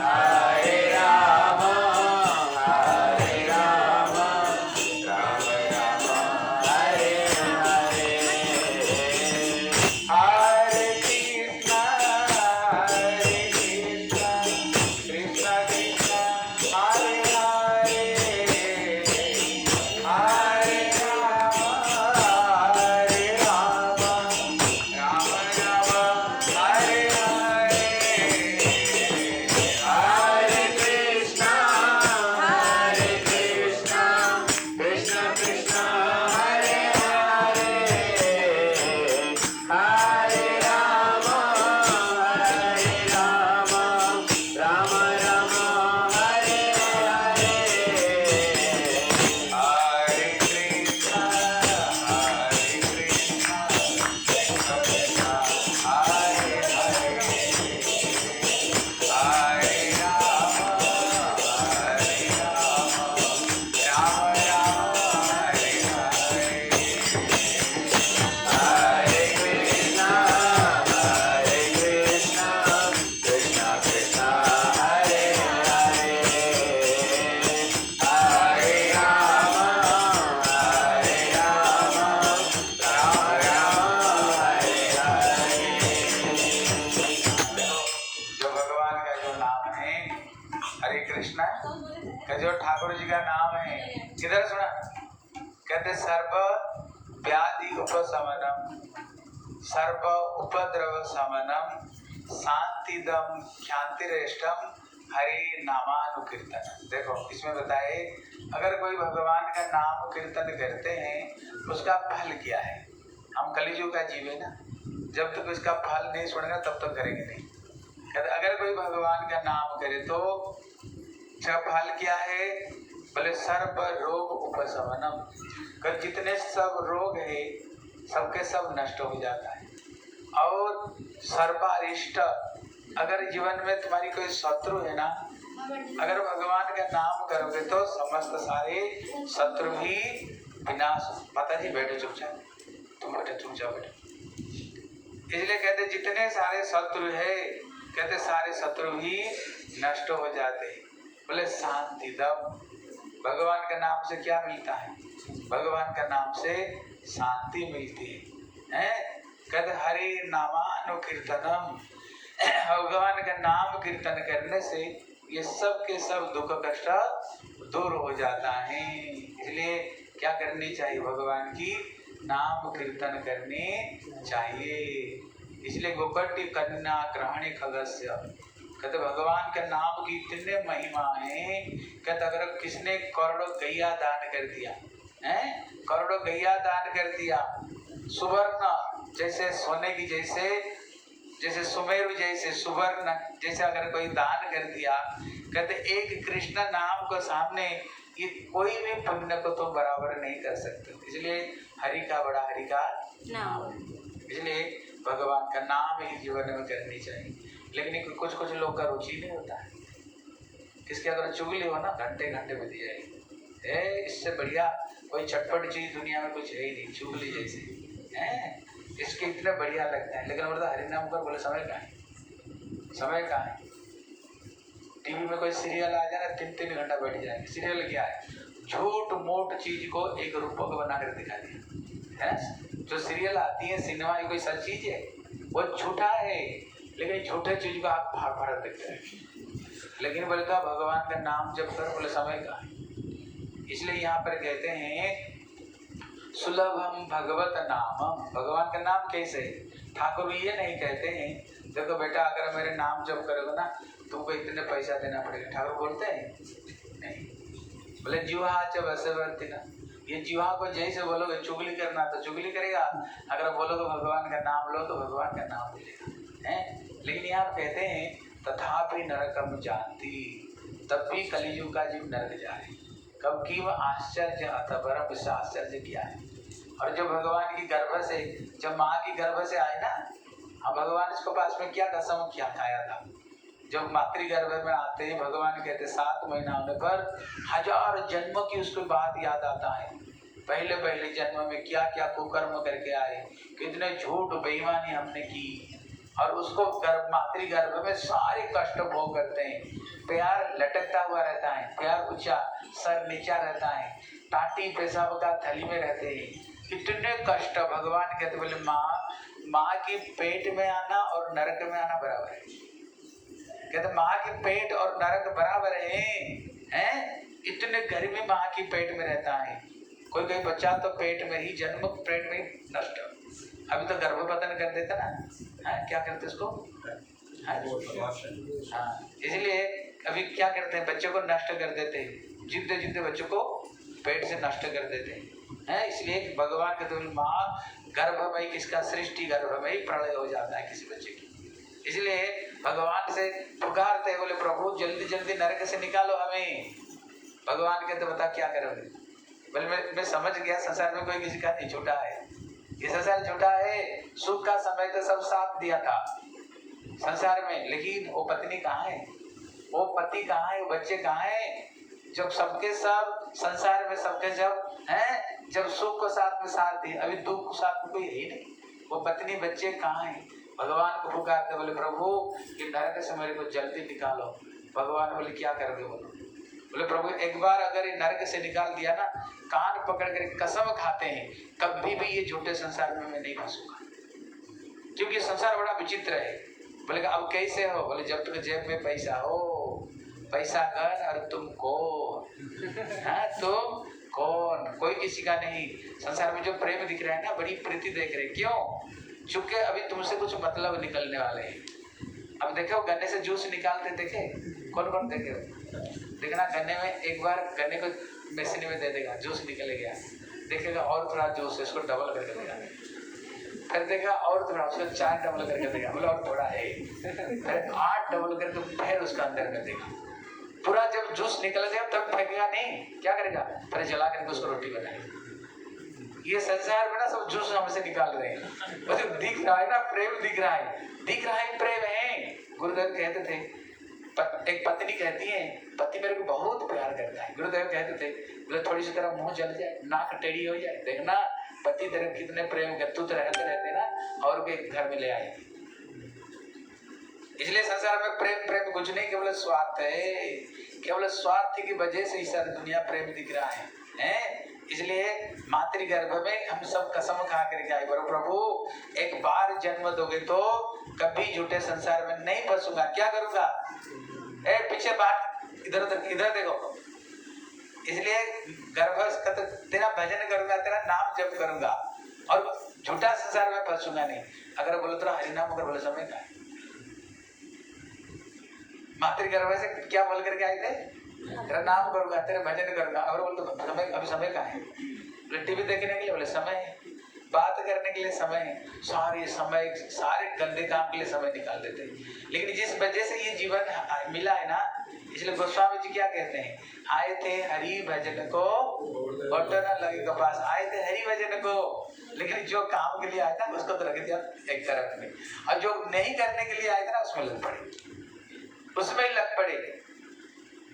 हरे राम राम राम हरे हरे, हरे कृष्ण कृष्ण कृष्ण हरे हरे, हरे राम राम राम हरे हरे, हरे कृष्ण कृष्ण कृष्ण हरे हरे, हरे राम राम राम हरे हरे, हरे कृष्ण कृष्ण कृष्ण हरे हरे, हरे राम राम हरे हरे, हरे कृष्ण कृष्ण कृष्ण हरे हरे, हरे राम राम हरे हरे। जो भगवान का जो नाम है हरे कृष्ण का, जो ठाकुर जी का नाम है, किधर सुना? कहते सर्व व्याधि उपशमनम, सर्व उपद्रव शमनम, शांतिदम शांतिरेष्टम हरे नामानुकीर्तन। देखो इसमें बताए, अगर कोई भगवान का नाम कीर्तन करते हैं उसका फल क्या है? हम कलियुग का जीव है ना, जब तक उसका फल नहीं सुनेगा तब तक करेंगे नहीं। कहते अगर कोई भगवान का नाम करे तो उसका फल क्या है? बोले सर्व रोग उपशमनम, कर जितने सब रोग है सबके सब नष्ट हो जाता है। और सर्वारिष्ट, अगर जीवन में तुम्हारी कोई शत्रु है ना, अगर भगवान का नाम करोगे तो समस्त सारे शत्रु भी विनाश। माता जी बैठो चुपचाप, तुम बैठो चुपचाप बैठो। इसलिए कहते जितने सारे शत्रु है, कहते सारे शत्रु भी नष्ट हो जाते हैं। बोले शांति दम, भगवान के नाम से क्या मिलता है? भगवान का नाम से शांति मिलती है। कहते हरे नामानुकीर्तनम, भगवान का नाम कीर्तन करने से ये सब के सब दुख कष्ट दूर हो जाता है। इसलिए क्या करनी चाहिए? भगवान की नाम कीर्तन करनी चाहिए। इसलिए गोकटी कन्या ग्रहणी खगस्य, कहते भगवान के नाम की इतने महिमा है। कहते अगर किसने करोड़ों गैया दान कर दिया है, करोड़ों गैया दान कर दिया, सुवर्ण जैसे सोने की जैसे सुमेरु जैसे सुवर्ण जैसे अगर कोई दान कर दिया, कहते एक कृष्ण नाम को सामने ये कोई भी पुण्य को तो बराबर नहीं कर सकते। इसलिए हरि का बड़ा हरि का नाम, इसलिए भगवान का नाम ही जीवन में करनी चाहिए। लेकिन कुछ लोग का रुचि नहीं होता है, किसके अगर चुगली हो ना घंटे घंटे बीत जाएगी। इससे बढ़िया कोई चटपटी चीज दुनिया में कुछ है ही नहीं, चुगली जैसी है। इसके इतने बढ़िया लगता है, लेकिन बोलता हरि नाम कर, बोले समय कहाँ है, समय कहाँ है। टीवी में कोई सीरियल आ जाए ना 3-3 घंटा बैठ जाएंगे। सीरियल क्या है, झूठ मोट चीज को एक रूपों को बना कर दिखा दिया है ना। जो सीरियल आती है सिनेमा, ये कोई सच चीज है, वो झूठा है, लेकिन झूठे चीज को आप फाड़ फाड़ देखते हैं। लेकिन बोलता भगवान का नाम जब कर, बोले समय का। इसलिए यहाँ पर कहते हैं सुलभम भगवत नामम, भगवान का नाम कैसे। ठाकुर ये नहीं कहते हैं देखो बेटा अगर मेरे नाम जप करोगे ना तुमको इतने पैसा देना पड़ेगा। ठाकुर बोलते हैं नहीं, बोले जीवा च वैसे वर्ती ना। ये जीवा को जैसे बोलोगे चुगली करना तो चुगली करेगा, अगर बोलोगे भगवान का नाम लो तो भगवान का नाम मिलेगा है। लेकिन यहाँ कहते हैं तथापि नरकम जानती, तब भी कलियुग का जीव नरक जाए। कब की वह आश्चर्य अतः परम, इससे आश्चर्य किया है। और जो भगवान की गर्भ से, जब माँ की गर्भ से आए ना, हम भगवान इसको पास में क्या कसम क्या खाया था। जब मातृ गर्भ में आते हैं भगवान कहते 7 महीना होने पर 1000 जन्म की उसको बात याद आता है। पहले पहले जन्म में क्या क्या कुकर्म करके आए, कितने झूठ बेईमानी हमने की, और उसको गर्भ मातृ गर्भ में सारे कष्ट भोग करते हैं। प्यार लटकता हुआ रहता है, प्यार ऊंचा, सर नीचा रहता है, टाटी पेशाब का थैली में रहते हैं, इतने कष्ट। भगवान कहते बोले माँ की पेट में आना और नरक में आना बराबर है। कहते माँ की पेट और नरक बराबर हैं। इतने गर्मी माँ की पेट में रहता है। कोई कोई बच्चा तो पेट में ही जन्म, पेट में ही नष्ट। अभी तो गर्भपतन कर देता ना, क्या करते उसको, इसलिए अभी क्या करते हैं बच्चों को नष्ट कर देते हैं, जितने जितने बच्चों को पेट से नष्ट कर देते हैं। इसलिए भगवान के तो माँ गर्भ में किसका, सृष्टि गर्भ में ही प्रलय हो जाता है किसी बच्चे की। इसलिए भगवान से पुकारते हैं, बोले प्रभु जल्दी जल्दी नरक से निकालो हमें। भगवान कहते बता क्या करोगे। बोले मैं समझ गया संसार में कोई किसी का नहीं झूठा है, ये संसार झूठा है। सुख का समय तो सब साथ दिया था संसार में, लेकिन वो पत्नी कहाँ है, वो पति कहाँ है, वो बच्चे कहाँ है। जब सबके सब संसार में सबके जब हैं, जब सुख को साथ में साथ दिए, अभी दुख को साथ में कोई है ही नहीं। वो पत्नी बच्चे कहाँ है। भगवान को पुकारते बोले प्रभु ये नरक से मेरे को जल्दी निकालो। भगवान बोले क्या करोगे बोलो। बोले प्रभु एक बार अगर ये नरक से निकाल दिया ना, कान पकड़ कर कसम खाते हैं कभी भी ये झूठे संसार में मैं नहीं फंसूंगा, क्योंकि संसार बड़ा विचित्र है। बोले अब कैसे हो, बोले जब तक जेब में पैसा हो, पैसा कर और तुम कौन, हाँ तुम कौन, कोई किसी का नहीं। संसार में जो प्रेम दिख रहा है ना, बड़ी प्रीति देख रहे, क्यों, चूंकि अभी तुमसे कुछ मतलब निकलने वाले हैं। अब देखो गन्ने से जूस निकालते देखे, कौन कौन देखे, देखना गन्ने में एक बार गन्ने को मशीन में दे देगा, जूस निकल गया, देखेगा और थोड़ा जूस इसको डबल करके देगा, फिर देखा और थोड़ा उसको 4 डबल करके देगा, बोला और थोड़ा है, फिर 8 डबल करके फिर उसका अंदर कर देगा। पूरा जब जूस निकल गया तब फेंकेगा नहीं, क्या करेगा, फिर जला करके उसको रोटी बनाएगा। ये संसार में ना सब जूस हमसे निकाल रहे हैं। बस दिख रहा है ना प्रेम, दिख रहा है प्रेम है। गुरुदेव कहते थे, एक पत्नी कहती है पति मेरे को बहुत प्यार करता है। गुरुदेव कहते थे बोले थोड़ी सी तरह मुंह जल जाए, नाक टेढ़ी हो जाए, देखना पति तेरे कितने प्रेम करते, तू तो रहते रहते ना और भी घर में ले आए। इसलिए संसार में प्रेम कुछ नहीं, केवल स्वार्थ है। केवल स्वार्थ की वजह से ही सारी दुनिया प्रेम दिख रहा है। इसलिए मातृगर्भ में हम सब कसम खा करके आए, बोलो प्रभु एक बार जन्म दोगे तो कभी झूठे संसार में नहीं फंसूंगा। क्या करूंगा, पीछे बात इधर देखो। इसलिए गर्भ तेरा भजन करूंगा, तेरा नाम जप करूंगा और झूठा संसार में फंसूंगा नहीं। अगर बोलो तो हरिनाम, अगर बोले समय का मातृगर्भ से क्या बोल करके आए थे, तेरा नाम करूंगा, तेरा भजन करूंगा। और बोल तो समय, अभी समय का है, टीवी देखने के लिए बोले समय है, बात करने के लिए समय है, सारे गंदे काम के लिए समय निकाल देते हैं। लेकिन जिस वजह से ये जीवन मिला है ना, इसलिए गोस्वामी जी क्या कहते हैं, आए थे हरि भजन को बटन लगे कपास, आए थे हरि भजन को, लेकिन जो काम के लिए आया था उसको तो रख दिया एक तरफ में, और जो नहीं करने के लिए आए थे ना उसमें लग पड़े, उसमें ही लग पड़े।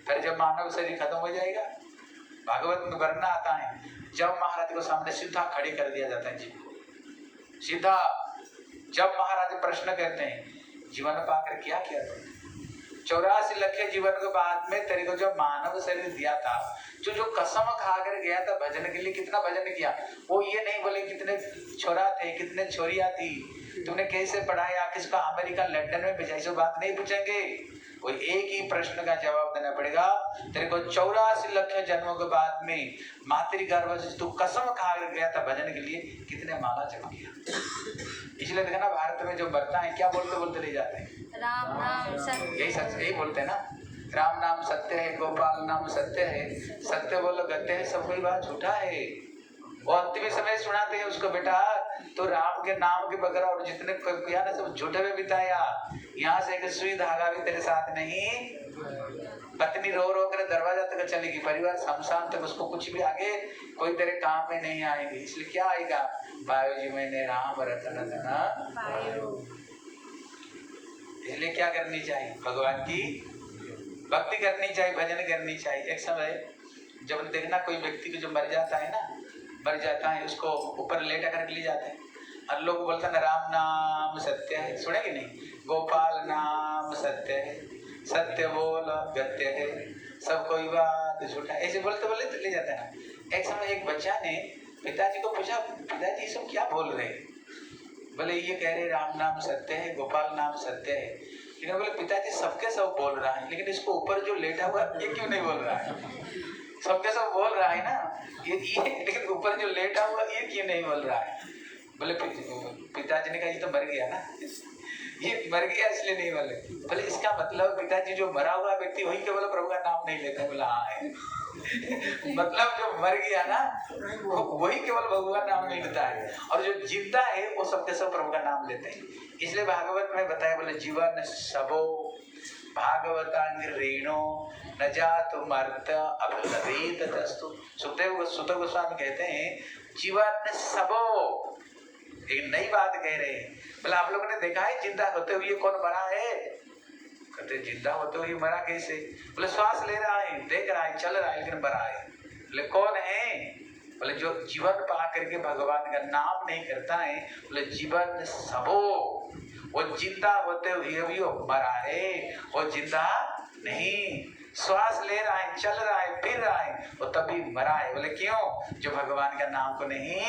फिर जब मानव शरीर खत्म हो जाएगा, भागवत में वर्णन आता है, जब महाराज को सामने सीधा खड़े कर दिया जाता है जी, सीधा। जब महाराज प्रश्न करते हैं जीवन पाकर क्या किया तुमने, 84 लाख जीवन के बाद में तेरे को जो मानव शरीर दिया था, जो कसम खा कर गया था भजन के लिए, कितना भजन किया, वो ये नहीं बोले कितने छोरा थे कितने छोरिया थी, तुमने कैसे पढ़ाया, किसका अमेरिका लंदन में भेजा, ऐसी बात नहीं पूछेंगे। वो एक ही प्रश्न का जवाब देना पड़ेगा, तेरे को 84 लाख जन्मों के बाद में मातृगर्भ से तू कसम खा कर गया था भजन के लिए, कितने माला जप किया। इसलिए देखा ना भारत में जो मरता है क्या बोलते बोलते ले जाते हैं, राम नाम सत्य, यही सच यही बोलते हैं ना, राम नाम सत्य है, गोपाल नाम सत्य है, सत्य बोलो गत्य है, सब कोई बात झूठा है। वो अंतिम समय सुनाते हैं उसको, बेटा तो राम के नाम के बगैर और जितने किया ना सब झूठे में बिताया, यहाँ से एक सुई धागा भी तेरे साथ नहीं, पत्नी रो रो कर दरवाजा तक चलेगी, परिवार शमशान तक, उसको कुछ भी आगे कोई तेरे काम में नहीं आएगी। इसलिए क्या आएगा, वायु जी मैंने राम रतन धना। इसलिए क्या करनी चाहिए, भगवान की भक्ति करनी चाहिए, भजन करनी चाहिए। एक समय जब देखना कोई व्यक्ति को जो मर जाता है ना, मर जाता है, उसको ऊपर लेटा करके ले जाते हैं और लोग बोलते हैं राम नाम सत्य है, सुने कि नहीं, गोपाल नाम सत्य है, सत्य बोल गत्य है, सब कोई बात झूठा, ऐसे बोलते बोलते ले जाते हैं। एक समय एक बच्चा ने पिताजी को पूछा, पिताजी सब क्या बोल रहे हैं, बोले ये कह रहे राम नाम सत्य है, गोपाल नाम सत्य है, लेकिन बोले पिताजी सबके सब बोल रहा है, लेकिन इसको ऊपर जो लेटा हुआ ये क्यों नहीं बोल रहा है, सबके सब बोल रहा है ना ये लेकिन ऊपर जो लेटा हुआ ये क्यों नहीं बोल रहा है। बोले पिताजी ने कहा ये तो मर गया ना, ये मर गया इसलिए नहीं बोले। बोले इसका मतलब पिताजी जो मरा हुआ व्यक्ति वही केवल प्रभु का नाम नहीं लेता। बोला हाँ है मतलब जो मर गया ना वही केवल प्रभु का नाम नहीं लेता है, और जो जिंदा है वो सबके सब प्रभु का नाम लेते हैं। इसलिए भागवत में बताया, बोले जीवन सबो भागवतांग रेणो न जातु मर्त अभवेद तस्तु। सुत गोस्वामी कहते हैं जीवन सबो, एक नई बात कह रहे हैं। बोले आप लोगों ने देखा है जिंदा होते हुए कौन मरा है, कहते जिंदा होते हुए मरा कैसे, बोले श्वास ले रहा है, देख रहा है, चल रहा है, लेकिन मरा है। बोले कौन है, बोले जो जीवन पा करके भगवान का नाम नहीं करता है, बोले जीवन सबो, वो जिंदा होते हुए भी वो मरा है, वो जिंदा नहीं, श्वास ले रहा है, चल रहा है, फिर रहा है, वो तभी मरा है। बोले क्यों, जो भगवान का नाम को नहीं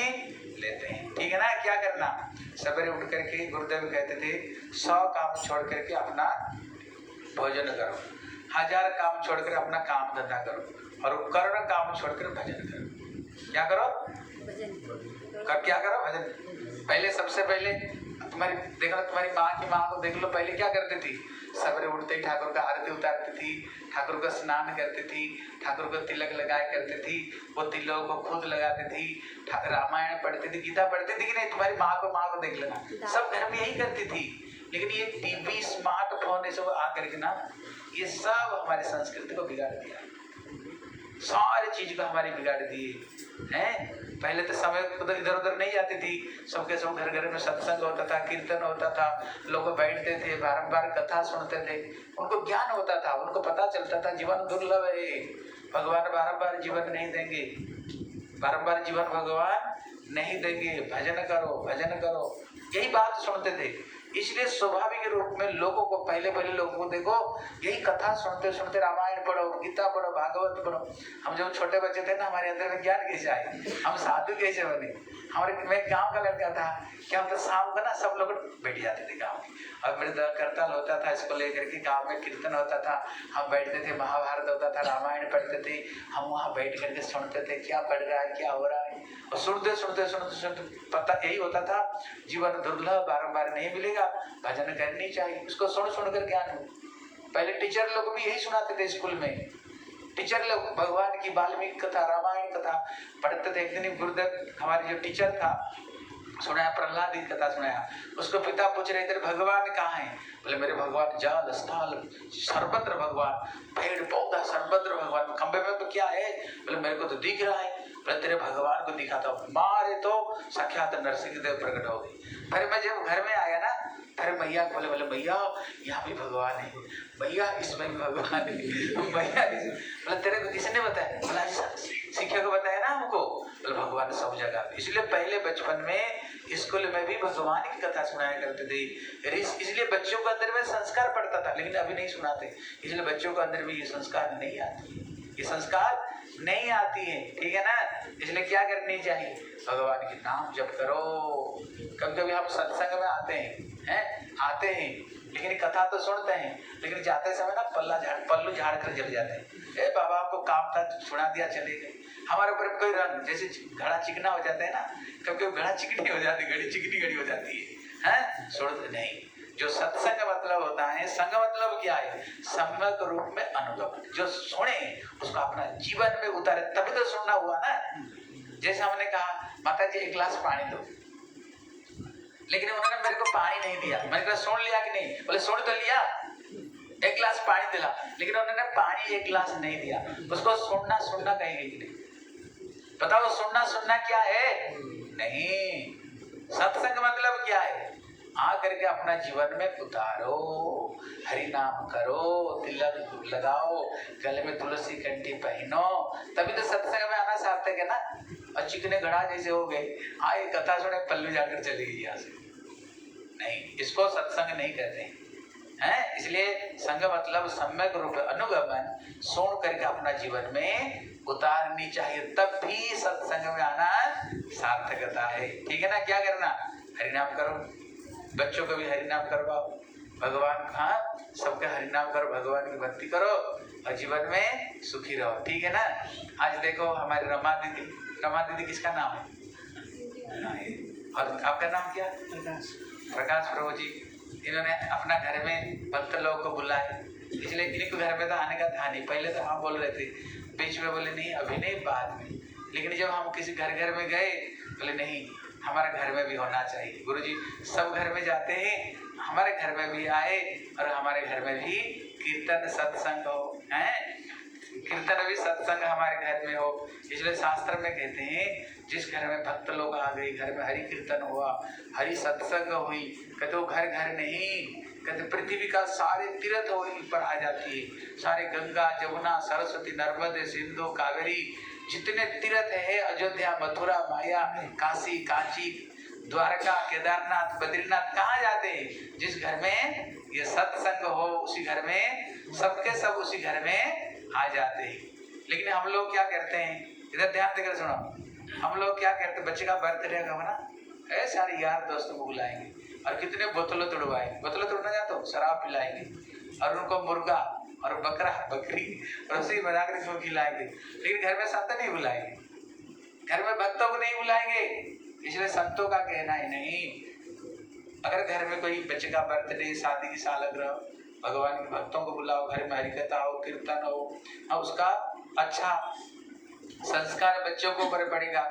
लेते हैं। ठीक है ना, क्या करना, सवेरे उठ करके गुरुदेव कहते थे 100 काम छोड़ करके अपना भोजन करो, 1000 काम छोड़कर अपना काम धंधा करो, और करोड़ काम छोड़कर भजन करो। क्या करो, क्या करो, भजन। पहले सबसे पहले तुम्हारी देखो, तुम्हारी माँ की माँ को देख लो, पहले क्या करती थी, सवेरे उठते ही ठाकुर का आरती उतारती थी, ठाकुर का स्नान करती थी, ठाकुर को तिलक लगाया करती थी, वो तिलक को खुद लगाती थी, रामायण पढ़ती थी, गीता पढ़ती थी कि नहीं। तुम्हारी माँ को देख लेना, सब घर में यही करती थी। लेकिन ये टीवी स्मार्टफोन सब आकर के ना ये सब हमारी संस्कृति को बिगाड़ दिया, सारी चीज को हमारी बिगाड़ दिए हैं। पहले तो समय इधर उधर नहीं जाती थी, सबके सब घर घर में सत्संग होता था, कीर्तन होता था, लोग बैठते थे, बारंबार कथा सुनते थे, उनको ज्ञान होता था, उनको पता चलता था जीवन दुर्लभ है, भगवान बारंबार जीवन नहीं देंगे, बारंबार जीवन भगवान नहीं देंगे, भजन करो भजन करो, यही बात सुनते थे। इसलिए स्वाभाविक रूप में लोगों को पहले लोगों को देखो यही कथा सुनते सुनते रामायण पढ़ो, गीता पढ़ो, भागवत पढ़ो। हम जब छोटे बच्चे थे ना, हमारे अंदर में ज्ञान कैसे आए, हम साधु कैसे बने। मैं गांव का लड़का था, क्या होता शाम को ना सब लोग बैठ जाते थे गाँव में, और मेरे करताल होता था, इसको लेकर के गाँव में कीर्तन होता था, हम बैठते थे, महाभारत होता था, रामायण पढ़ते थे, हम वहाँ बैठ करके सुनते थे क्या पढ़ रहा है, क्या हो रहा है, और सुनते सुनते सुनते सुनते पता यही होता था जीवन दुर्लभ, बारंबार नहीं मिलेगा, भजन करनी चाहिए, उसको सुन सुन कर ज्ञान हो। पहले टीचर लोग भी यही सुनाते थे स्कूल में, टीचर लोग भगवान की वाल्मीकि कथा, रामायण कथा पढ़ते थे। एक दिन गुरुदेव हमारे जो टीचर था सुनाया, प्रहलाद की कथा सुनाया, उसको पिता पूछ रहे थे भगवान कहाँ है, बोले मेरे भगवान जल स्थल सर्वत्र भगवान, पेड़ पौधा सर्वत्र भगवान, खंबे में तो क्या है, बोले मेरे को तो दिख रहा है, बोले तेरे भगवान को दिखा था, मारे तो साक्षात नरसिंह देव प्रकट हो गई। फिर मैं जब घर में आया ना अरे भैया बोले बोले भैया यहाँ भी भगवान है, भैया इसमें भी भगवान है, भैया बोले तेरे को किसने बताया? बोला शिक्षक को बताया ना हमको। बोले भगवान सब जगह पे। इसलिए पहले बचपन में स्कूल में भी भगवान की कथा सुनाया करते थे, इसलिए बच्चों के अंदर में संस्कार पड़ता था, लेकिन अभी नहीं सुनाते, इसलिए बच्चों के अंदर में ये संस्कार नहीं आते, ये संस्कार नहीं आती है, ठीक है ना। इसलिए क्या करनी चाहिए? भगवान के नाम जप करो। कभी कभी हम सत्संग में आते हैं लेकिन कथा तो सुनते हैं, लेकिन जाते समय ना पल्लू झाड़ कर जल जाते हैं। बाबा आपको काम था सुना दिया चले गए। हमारे ऊपर कोई रंग जैसे घड़ा चिकना हो जाता है ना, कभी कभी घड़ा चिकनी हो जाती है, घड़ी चिकनी हो जाती है, सुनते नहीं। जो सत्संग मतलब होता है, संग मतलब क्या है? सम्यक रूप में अनुभव, जो सुने उसको अपना जीवन में उतारे, तभी तो सुनना हुआ ना। जैसे हमने कहा माता जी 1 गिलास पानी दो, लेकिन उन्होंने मेरे को पानी नहीं दिया। मैंने कहा सुन लिया कि नहीं? बोले सुन तो लिया, 1 गिलास पानी दिला, लेकिन उन्होंने पानी 1 गिलास नहीं दिया। उसको सुनना कहेंगे कि नहीं? बताओ सुनना क्या है? नहीं। सत्संग मतलब क्या है? आ करके अपना जीवन में उतारो, हरि नाम करो, तिलक लगाओ, गले में तुलसी कंठी पहनो, तभी तो सत्संग में आना सार्थक है ना। और चिकने घड़ा जैसे हो गए, ये कथा सुने पल्लू जाकर चली गई यहाँ से, नहीं, इसको सत्संग नहीं कहते हैं। इसलिए संग मतलब सम्यक रूप अनुगमन, सुन करके अपना जीवन में उतारनी चाहिए, तब भी सत्संग में आना सार्थकता है, ठीक है ना। क्या करना? हरिनाम करो, बच्चों को भी हरिनाम करवाओ, भगवान सबके हरिनाम करो, भगवान की भक्ति करो और जीवन में सुखी रहो, ठीक है ना। आज देखो हमारी रमा दीदी किसका नाम है? और आपका नाम क्या? प्रकाश प्रभु जी। इन्होंने अपना घर में भक्त लोगों को बुलाए, इसलिए इनको घर में तो आने का था नहीं। पहले तो हम बोल रहे थे, बीच में बोले नहीं अभी नहीं, बाद में। लेकिन जब हम किसी घर में गए, बोले नहीं हमारे घर में भी होना चाहिए। गुरुजी सब घर में जाते हैं, हमारे घर में भी आए और हमारे घर में भी कीर्तन सत्संग हो, कीर्तन भी सत्संग हमारे घर में हो। इसलिए शास्त्र में कहते हैं जिस घर में भक्त लोग आ गए, घर में हरि कीर्तन हुआ, हरि सत्संग हुई, कहते वो घर नहीं, कहते पृथ्वी का सारे तीर्थ वहीं पर आ जाती है। सारे गंगा जमुना सरस्वती नर्मदे सिंधु कावेरी जितने तीर्थ है, अयोध्या मथुरा माया काशी कांची द्वारका केदारनाथ बद्रीनाथ, कहाँ जाते हैं? जिस घर में ये सत्संग हो उसी घर में सबके सब उसी घर में आ जाते हैं। लेकिन हम लोग क्या करते हैं? इधर ध्यान देकर सुनो। हम लोग क्या करते हैं? बच्चे का बर्थडे का ना सारे यार दोस्तों को बुलाएंगे और कितने बोतलों तोड़वाएंगे। बोतलों तोड़ना जाते हो, शराब पिलाएंगे और उनको मुर्गा और बकरा बकरी रसोई बनाकर इसको खिलाएंगे। लेकिन घर में संत नहीं बुलाएंगे, घर में भक्तों को नहीं बुलाएंगे। इसलिए संतों का कहना ही नहीं, अगर घर में कोई बच्चे का बर्थडे, शादी की सालगिरह, भगवान के भक्तों को बुलाओ, घर में हरिकथा हो, कीर्तन हो, और उसका अच्छा संस्कार बच्चों को ऊपर पड़ेगा।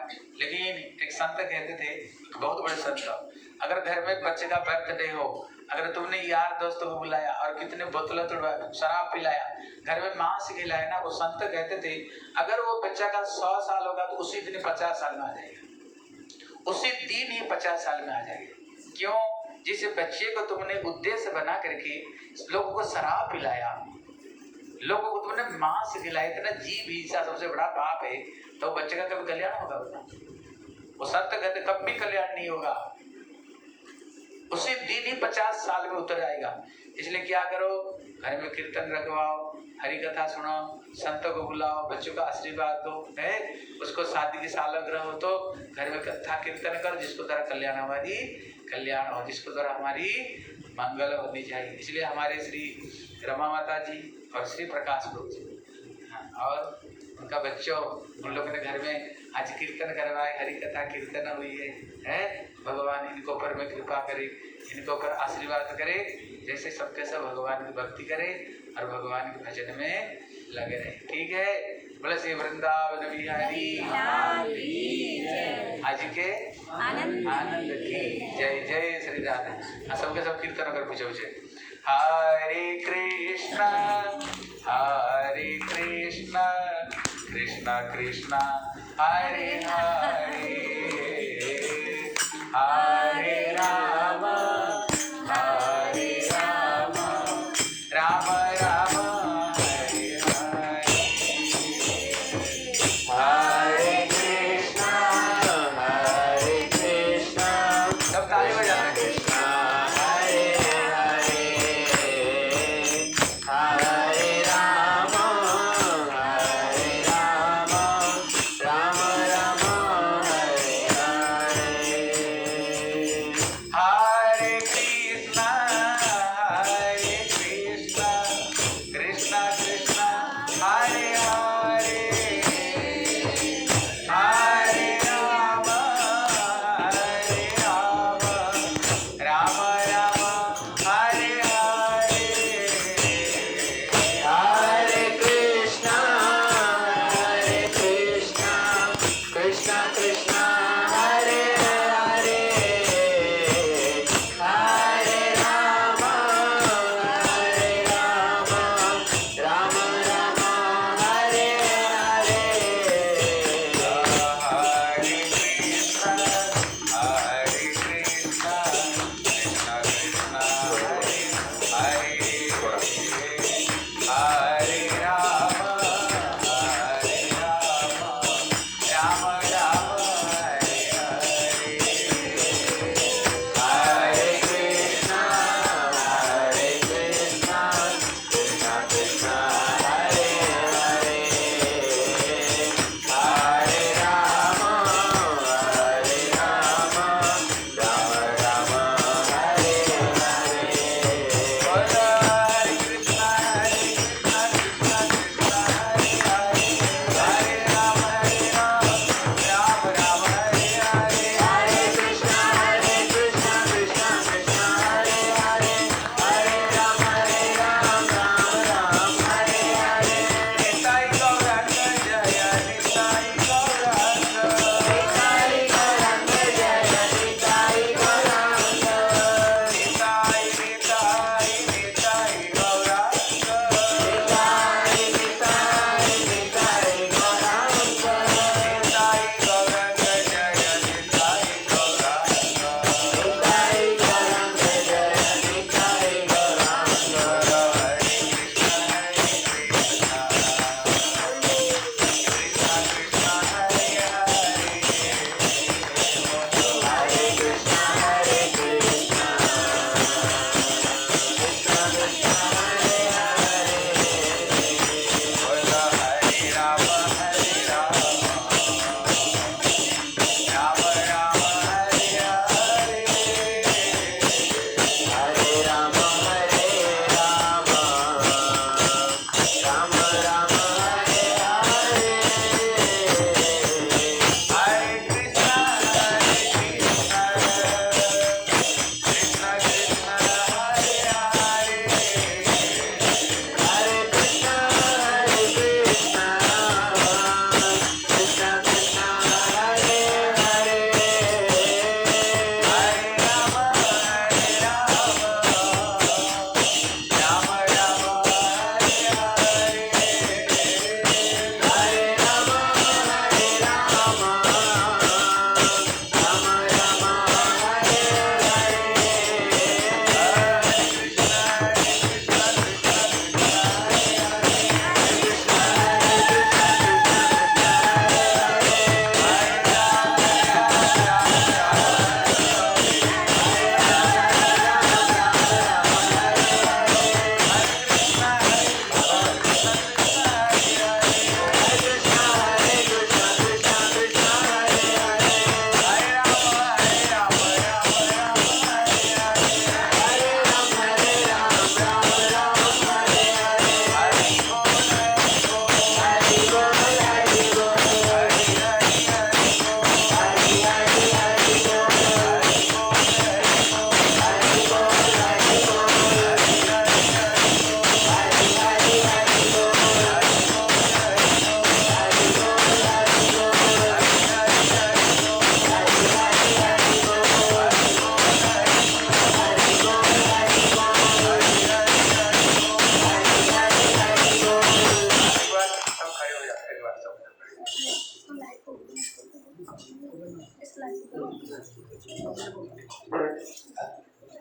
लेकिन एक संत कहते थे, बहुत बड़े संत, अगर घर में बच्चे का बर्थडे हो, अगर तुमने यार दोस्तों को बुलाया और कितने बोतलें तोड़वाया, शराब पिलाया, घर में मांस खिलाया ना, वो संत कहते थे अगर वो बच्चा का 100 साल होगा तो उसी दिन 50 साल में आ जाएगा, उसी दिन ही 50 साल में आ जाएगा। क्यों? जिस बच्चे को तुमने उद्देश्य बना करके लोगों को शराब पिलाया, लोगों को तुमने मांस खिलाया, इतना जीव हिंसा सबसे बड़ा पाप है, तो बच्चे का कभी कल्याण होगा? वो संत कहते कभी भी कल्याण नहीं होगा, उसी दिन ही 50 साल में उतर आएगा। इसलिए क्या करो? घर में कीर्तन रखवाओ, हरि कथा सुनो, संतों को बुलाओ, बच्चों का आशीर्वाद दो, है उसको शादी की सालगिरह हो तो घर में कथा कीर्तन करो, जिसको द्वारा कल्याण हमारी कल्याण हो, जिसको द्वारा हमारी मंगल होनी चाहिए। इसलिए हमारे श्री रमा माता जी और श्री प्रकाश प्रभु जी और उनका बच्चों, उन लोगों ने घर में आज कीर्तन करवाए, हरि कथा कीर्तन हुई है। भगवान इनको ऊपर में कृपा करे, इनको ऊपर आशीर्वाद करे, जैसे सबके सब भगवान की भक्ति करे और भगवान के भजन में लगे रहे, ठीक है। बोले श्री वृंदावन बिहारी आज के आनंद की जय। जय श्री राधा। सबके सब कीर्तन कर पूछे हरे कृष्णा कृष्णा कृष्णा हरे हरे, हरे राम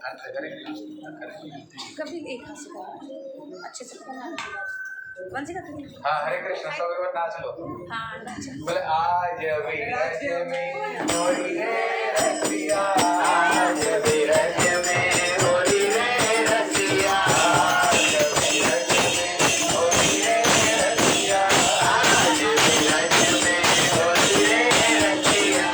अर्थ करेंगे कभी एक हाथ से करना अच्छे से करना वंशी का कभी हाँ हरे कृष्ण सब एक बार नाच लो हाँ नाचो बोले आज विरज में होली रे रसिया आज विरज में होली रे रसिया आज विरज में होली रे रसिया आज विरज में होली रे रसिया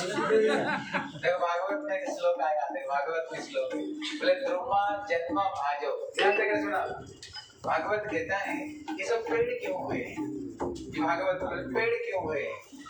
देखो भागवत में एक श्लोक आया है भागवत में श्लोक बोले ध्रुवा जन्म भाजो ध्यान देकर सुना भागवत कहता है ये सब पेड़ क्यों हुए ये भागवत में पेड़ क्यों हुए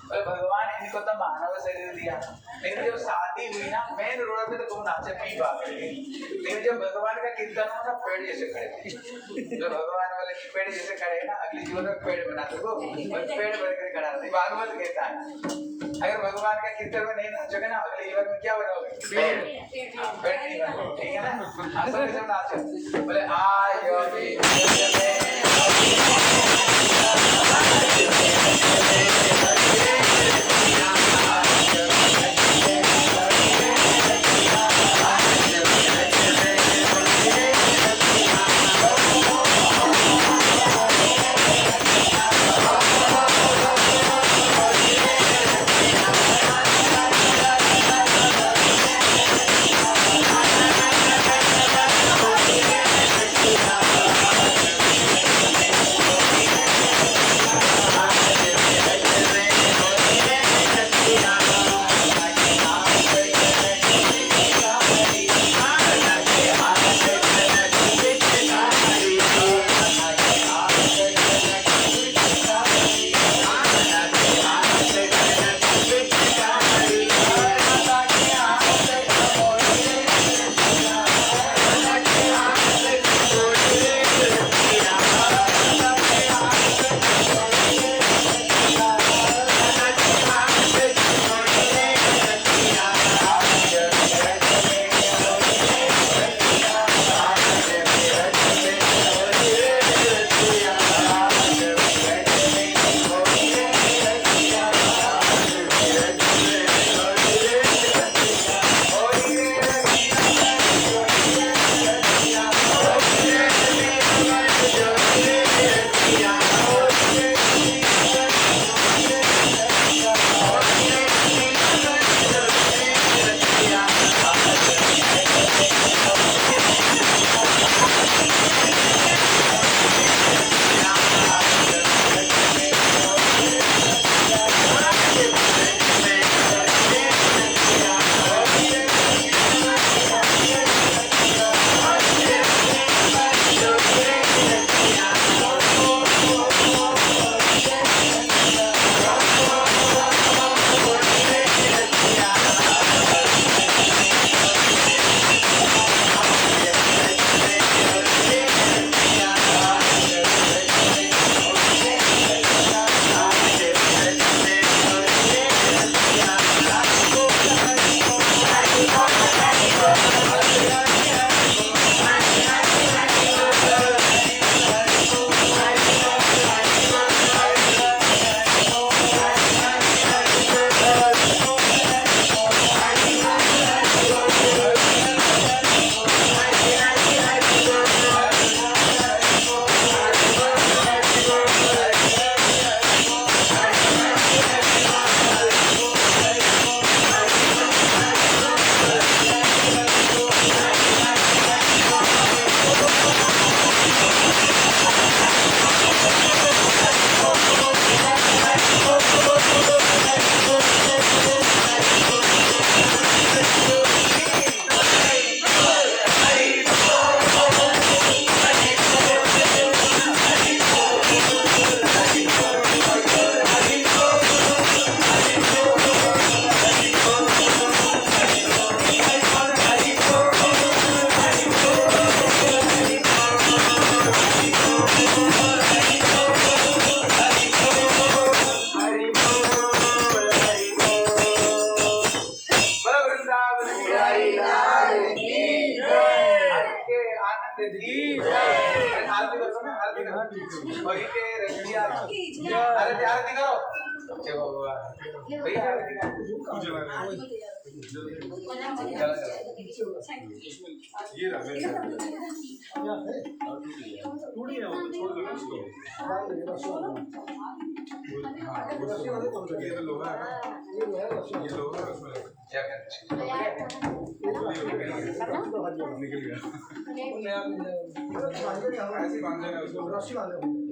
बोले भगवान इनको तो मानव शरीर दिया लेकिन जब शादी हुई ना मेन रोड पे तो तुम नाचे पी बात लेकिन जब भगवान का कीर्तन हो ना पेड़ जैसे खड़े थे जो भगवान वाले पेड़ जैसे खड़े ना अगले जीवन में पेड़ बना दो और पेड़ बनकर खड़ा रहता भागवत कहता है अगर भगवान का कीर्तन में नहीं नाचोगे ना अगले जीवन में क्या बनोगे पेड़ नहीं बनोगे ठीक है ना आसन से नाचो बोले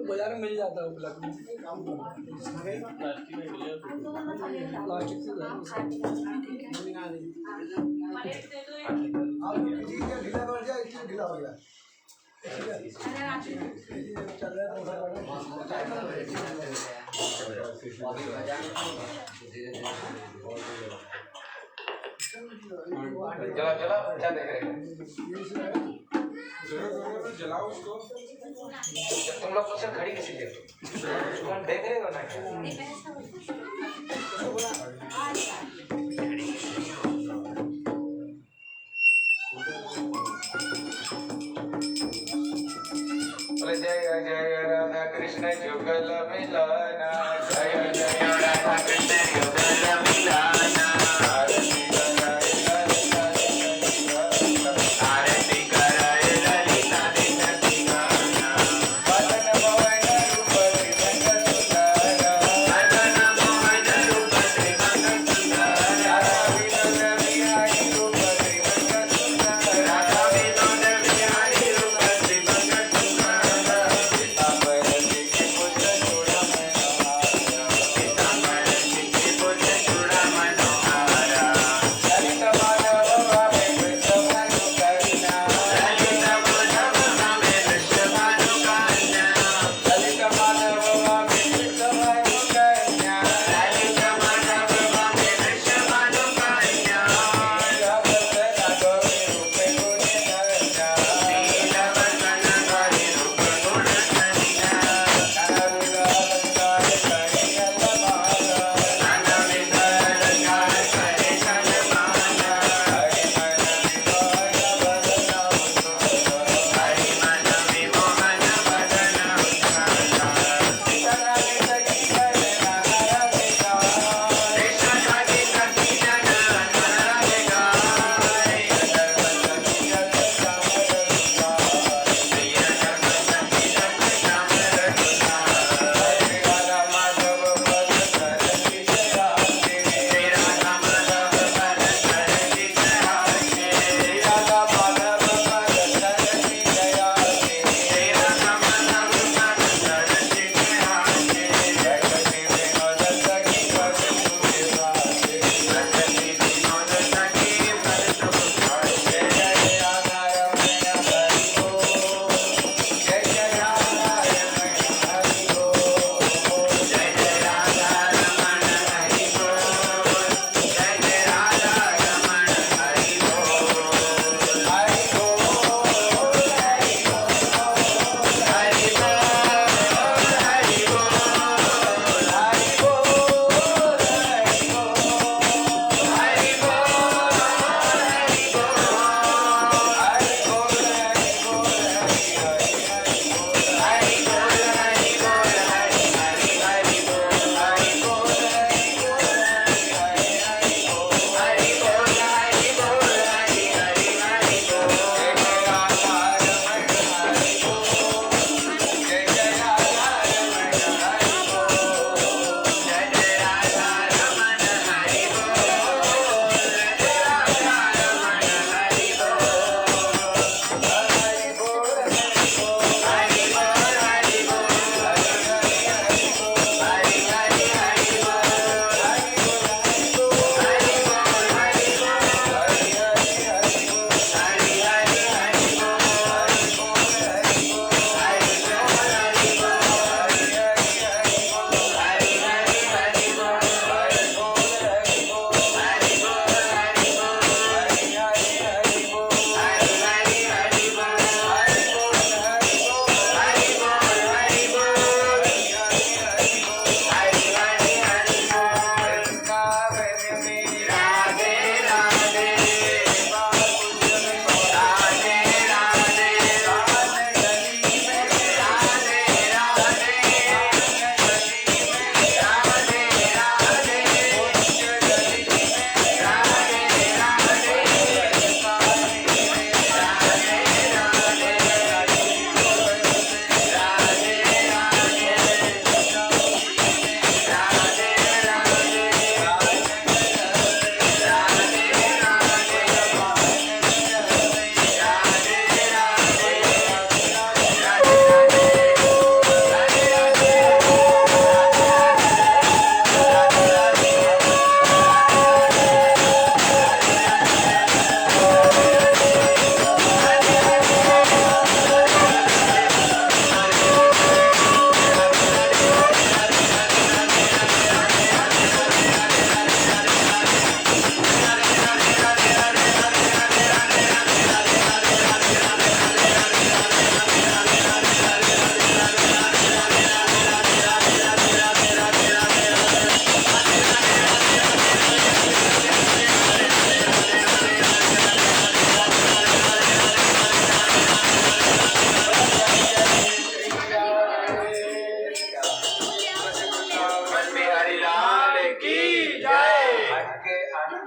बाजार में मिल जाता है उपलब्ध प्लास्टिक से ढीला पड़ गया, ढीला हो गया। चला चला क्या देख रहे हो? जलाओ उसको। तुम लोग मुझसे खड़ी किसी देख तुम देख रहे हो ना क्या? बोले जय जय राधा कृष्ण जुगल मिलाना, जय जय राधा कृष्ण जुगल मिलाना। आरती कराए ललिता निधि गाना, मदन मोहन रूप त्रिभंग सुंदरा, मदन मोहन रूप त्रिभंग सुंदरा, राधा विनोद बिहारी रूप त्रिभंग सुंदरा, राधा विनोद बिहारी रूप त्रिभंग सुंदरा। सीतापति के पुत्र चूड़ामणि,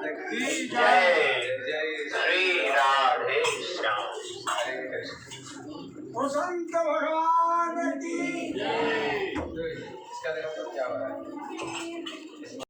की जय। जय श्री राधे श्याम। हरे कृष्ण। भगवान की इसका देखो तो क्या हो रहा है।